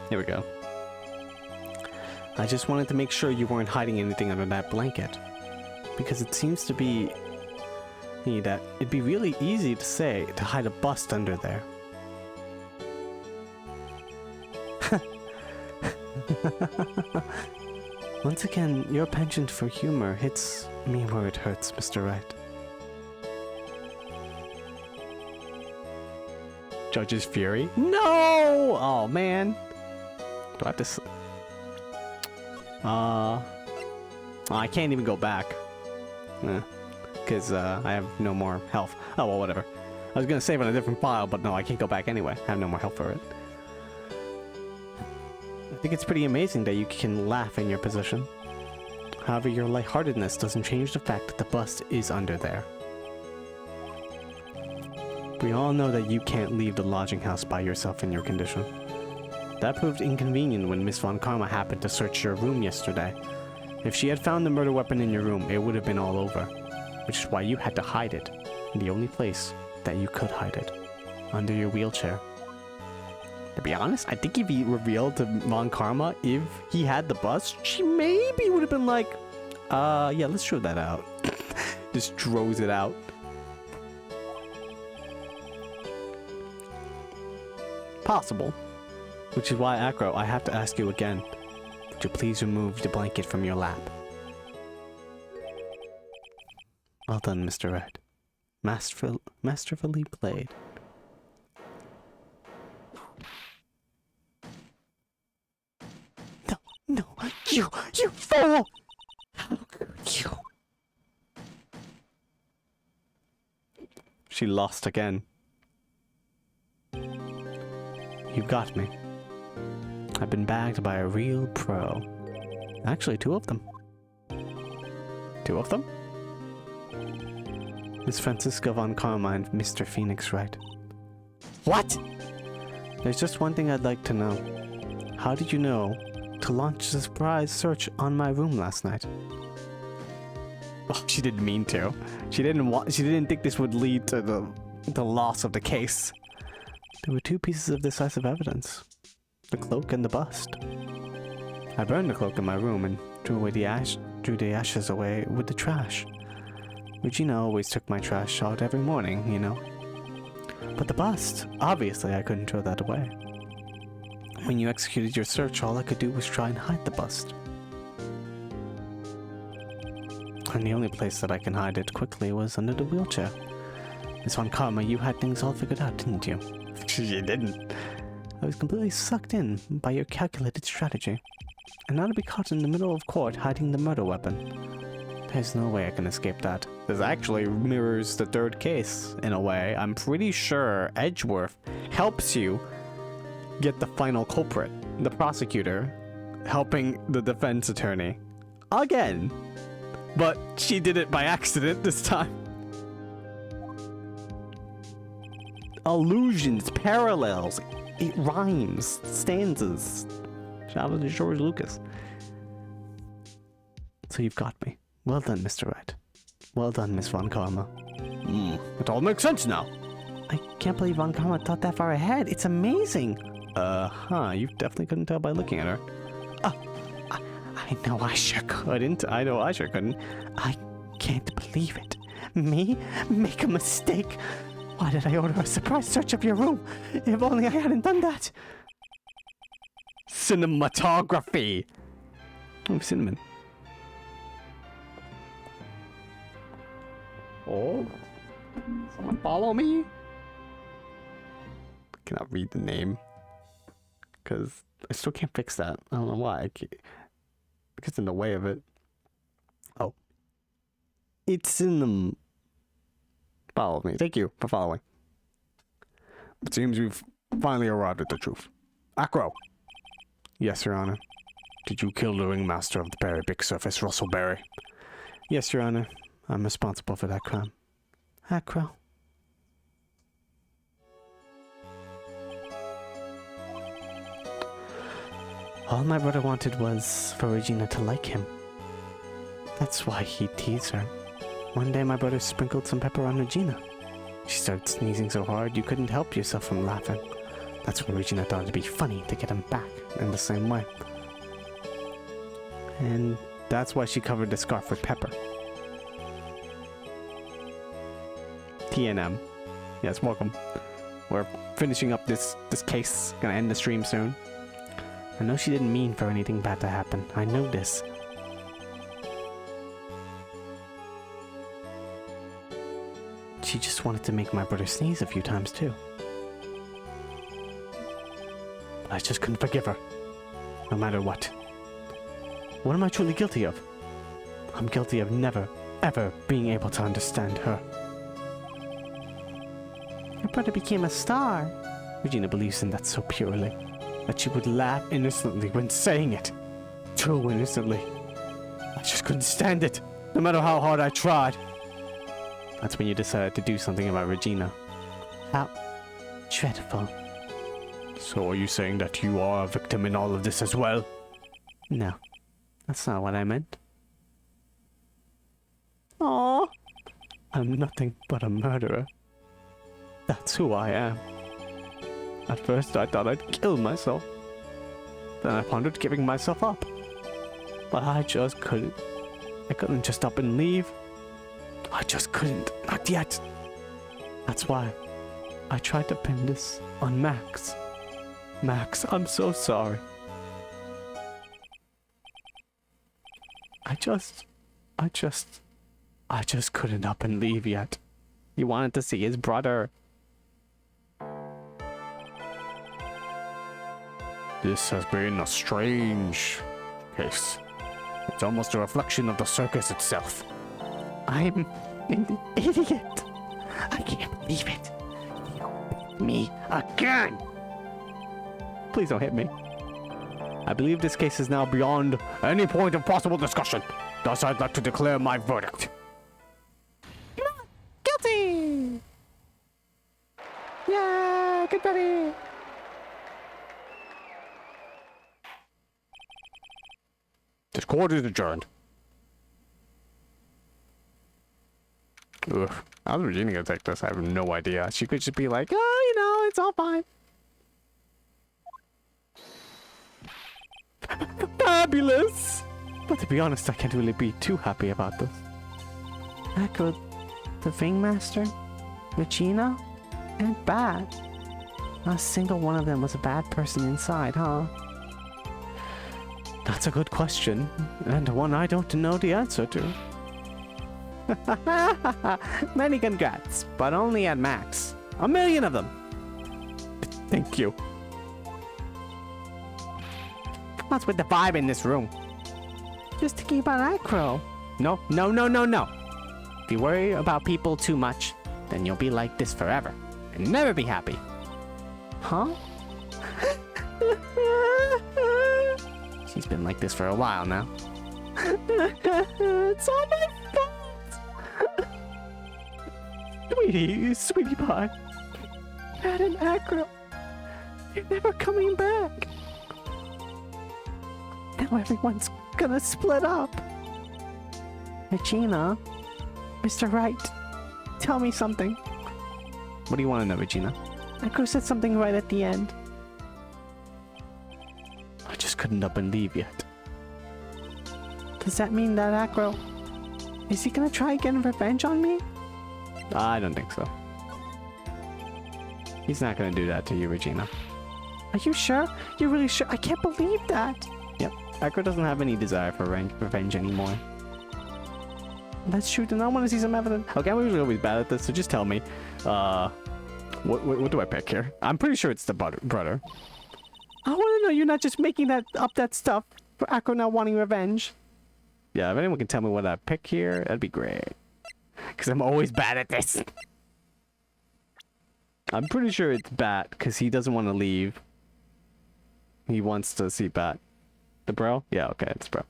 Here we go. I just wanted to make sure you weren't hiding anything under that blanket. Because it seems to be... that it'd be really easy to say to hide a bust under there. Once again, your penchant for humor hits me where it hurts, Mr. Wright. Judge's fury? No! Oh, man. Do I have to... I can't even go back. Because I have no more health. Oh, well, whatever. I was going to save on a different file, but no, I can't go back anyway. I have no more health for it. I think it's pretty amazing that you can laugh in your position. However, your lightheartedness doesn't change the fact that the bust is under there. We all know that you can't leave the lodging house by yourself in your condition. That proved inconvenient when Miss Von Karma happened to search your room yesterday. If she had found the murder weapon in your room, it would have been all over. Which is why you had to hide it. In the only place that you could hide it. Under your wheelchair. To be honest, I think if he revealed to Von Karma if he had the bus, she maybe would have been like, yeah, let's throw that out. Just throws it out. Possible. Which is why, Acro, I have to ask you again. Would you please remove the blanket from your lap? Well done, Mr. Red. Masterfully played. No, you fool! How could you? She lost again. You got me. I've been bagged by a real pro. Actually, 2 of them. 2 of them? Miss Francisca Von Karma and Mr. Phoenix Wright. What? There's just one thing I'd like to know. How did you know to launch a surprise search on my room last night? Oh, she didn't mean to. She didn't think this would lead to the loss of the case. There were two pieces of decisive evidence. The cloak and the bust. I burned the cloak in my room and drew the ashes away with the trash. Regina always took my trash out every morning, you know. But the bust, obviously I couldn't throw that away. When you executed your search, all I could do was try and hide the bust. And the only place that I can hide it quickly was under the wheelchair. Miss Von Karma, you had things all figured out, didn't you? You didn't. I was completely sucked in by your calculated strategy. And now to be caught in the middle of court hiding the murder weapon. There's no way I can escape that. This actually mirrors the third case, in a way. I'm pretty sure Edgeworth helps you get the final culprit. The prosecutor helping the defense attorney. Again! But she did it by accident this time. Allusions, parallels, it rhymes, stanzas. Shout out to George Lucas. So you've got me. Well done, Mr. Wright. Well done, Miss Von Karma. It all makes sense now. I can't believe Von Karma thought that far ahead. It's amazing. You definitely couldn't tell by looking at her. I know I sure couldn't. I can't believe it. Me? Make a mistake? Why did I order a surprise search of your room? If only I hadn't done that. Cinematography. Oh, cinnamon. Oh, someone follow me? I cannot read the name because I still can't fix that. I don't know why. It gets in the way of it. Oh, it's in the. Follow me. Thank you for following. It seems we've finally arrived at the truth. Acro. Yes, Your Honor. Did you kill the ringmaster of the Berry Big Surface, Russell Berry? Yes, Your Honor. I'm responsible for that crime. Acro. All my brother wanted was for Regina to like him. That's why he teased her. One day my brother sprinkled some pepper on Regina. She started sneezing so hard you couldn't help yourself from laughing. That's when Regina thought it'd be funny to get him back in the same way. And that's why she covered the scarf with pepper. TNM. Yes, welcome. We're finishing up this case. Gonna end the stream soon. I know she didn't mean for anything bad to happen. I know this. She just wanted to make my brother sneeze a few times too. But I just couldn't forgive her. No matter what. What am I truly guilty of? I'm guilty of never, ever being able to understand her. Your brother became a star. Regina believes in that so purely that she would laugh innocently when saying it. Too innocently. I just couldn't stand it, no matter how hard I tried. That's when you decided to do something about Regina. How dreadful. So are you saying that you are a victim in all of this as well? No, that's not what I meant. Aww. I'm nothing but a murderer. That's who I am. At first I thought I'd kill myself. Then I pondered giving myself up. But I just couldn't. I couldn't just up and leave. I just couldn't. Not yet. That's why I tried to pin this on Max. Max, I'm so sorry. I just couldn't up and leave yet. He wanted to see his brother. This has been a strange case. It's almost a reflection of the circus itself. I'm an idiot. I can't believe it. You hit me again. Please don't hit me. I believe this case is now beyond any point of possible discussion. Thus, I'd like to declare my verdict. Guilty! Yeah, good buddy. Court is adjourned. Ugh. How's Regina gonna take this? I have no idea. She could just be like, oh, you know, it's all fine. Fabulous! But to be honest, I can't really be too happy about this. Echo, the Ringmaster, Regina, and Bat. Not a single one of them was a bad person inside, huh? That's a good question, and one I don't know the answer to. Many congrats, but only at max. 1 million of them. Thank you. What's with the vibe in this room? Just thinking about Acro. No. If you worry about people too much, then you'll be like this forever and never be happy. Huh? She's been like this for a while now. It's all my fault. Sweetie pie. Dad and Acro, they're never coming back. Now everyone's gonna split up. Regina, Mr. Wright, tell me something. What do you want to know, Regina? Acro said something right at the end. I just couldn't up and leave yet. Does that mean that Acro... Is he gonna try getting revenge on me? I don't think so. He's not gonna do that to you, Regina. Are you sure? You're really sure? I can't believe that. Yep, Acro doesn't have any desire for revenge anymore. That's true, then I want to see some evidence. Okay, I'm usually always bad at this, so just tell me. What do I pick here? I'm pretty sure it's the brother. I want to know you're not just making that stuff for Acro not wanting revenge. Yeah, if anyone can tell me what I pick here, that'd be great. Because I'm always bad at this. I'm pretty sure it's Bat, because he doesn't want to leave. He wants to see Bat. The bro? Yeah, okay, it's bro.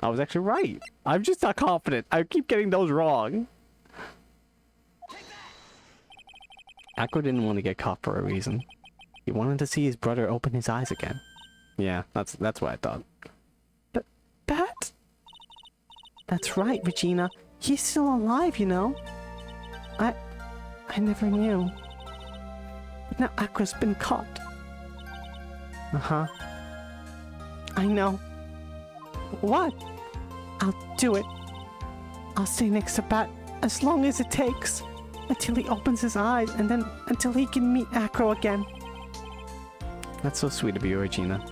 I was actually right. I'm just not confident. I keep getting those wrong. Acro didn't want to get caught for a reason. He wanted to see his brother open his eyes again. Yeah, that's what I thought. But Bat? That's right, Regina. He's still alive, you know. I never knew. But now Acro's been caught. Uh-huh. I know. What? I'll do it. I'll stay next to Bat as long as it takes. Until he opens his eyes, and then until he can meet Acro again. That's so sweet of you, Regina.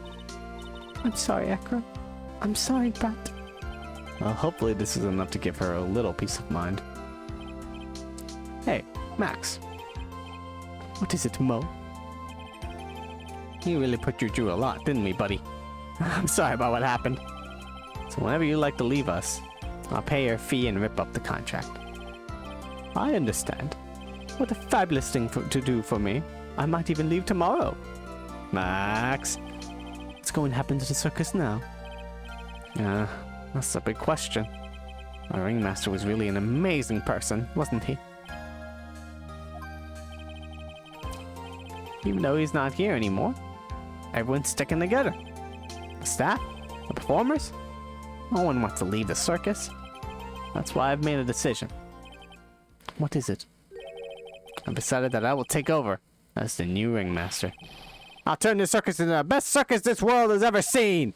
I'm sorry, Acro. I'm sorry, Bat. Well, hopefully this is enough to give her a little peace of mind. Hey, Max. What is it, Mo? You really put you through a lot, didn't we, buddy? I'm sorry about what happened. So whenever you like to leave us, I'll pay your fee and rip up the contract. I understand. What a fabulous thing to do for me. I might even leave tomorrow. Max, what's going to happen to the circus now? That's a big question. Our ringmaster was really an amazing person, wasn't he? Even though he's not here anymore, everyone's sticking together. The staff, the performers, no one wants to leave the circus. That's why I've made a decision. What is it? I've decided that I will take over as the new ringmaster. I'll turn this circus into the best circus this world has ever seen!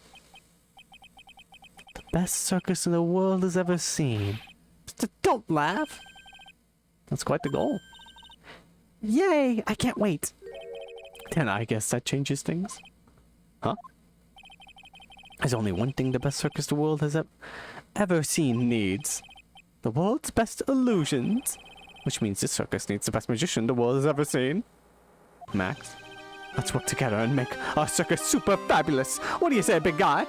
The best circus in the world has ever seen. Don't laugh! That's quite the goal. Yay! I can't wait! Then I guess that changes things. Huh? There's only one thing the best circus the world has ever seen needs. The world's best illusions. Which means this circus needs the best magician the world has ever seen. Max, let's work together and make our circus super fabulous. What do you say, big guy?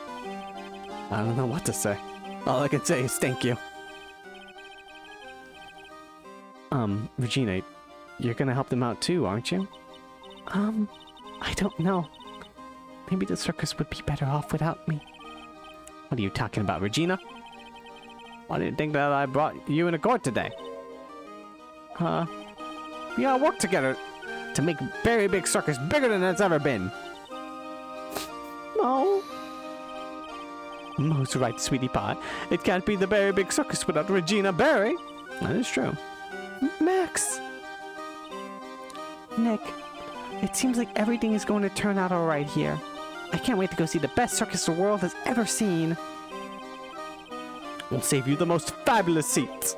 I don't know what to say. All I can say is thank you. Regina, you're gonna help them out too, aren't you? I don't know. Maybe the circus would be better off without me. What are you talking about, Regina? Why did you think that I brought you into court today? We gotta work together to make Very Big Circus bigger than it's ever been. No. Most right, sweetie pie. It can't be the Berry Big Circus without Regina Berry. That is true. Max! Nick, it seems like everything is going to turn out alright here. I can't wait to go see the best circus the world has ever seen. We'll save you the most fabulous seats.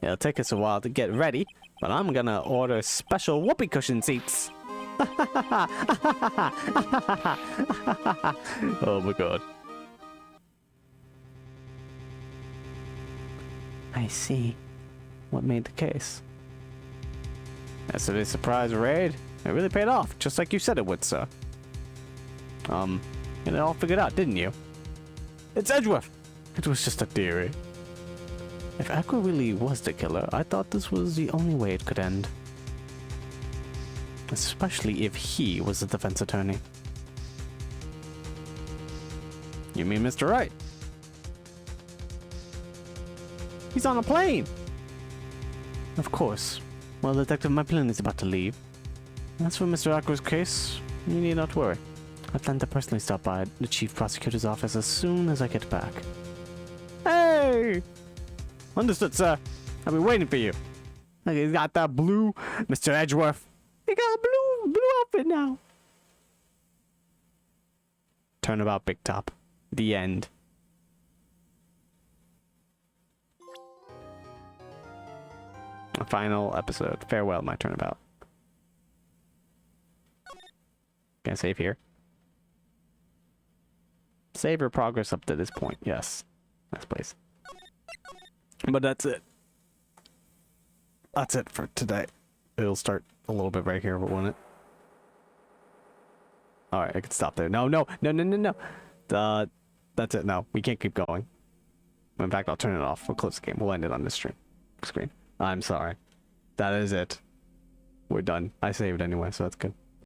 It'll take us a while to get ready, but I'm gonna order special whoopee cushion seats. Oh my god. I see. What made the case? Yesterday's surprise raid. It really paid off, just like you said it would, sir. You it all figured out, didn't you? It's Edgeworth! It was just a theory. If Aqua really was the killer, I thought this was the only way it could end. Especially if he was the defense attorney. You mean Mr. Wright? He's on a plane! Of course. Well, Detective, my plane is about to leave. As for Mr. Aqua's case, you need not worry. I plan to personally stop by the Chief Prosecutor's office as soon as I get back. Hey! Understood, sir. I've been waiting for you. Look, he's got that blue Mr. Edgeworth. He got a blue outfit now. Turnabout, Big Top. The end. A final episode. Farewell, my turnabout. Can I save here? Save your progress up to this point. Yes. Nice place. But that's it. That's it for today. It'll start a little bit right here, won't it? Alright, I can stop there. No. That's it. No, we can't keep going. In fact, I'll turn it off. We'll close the game. We'll end it on this screen. I'm sorry. That is it. We're done. I saved anyway, so that's good.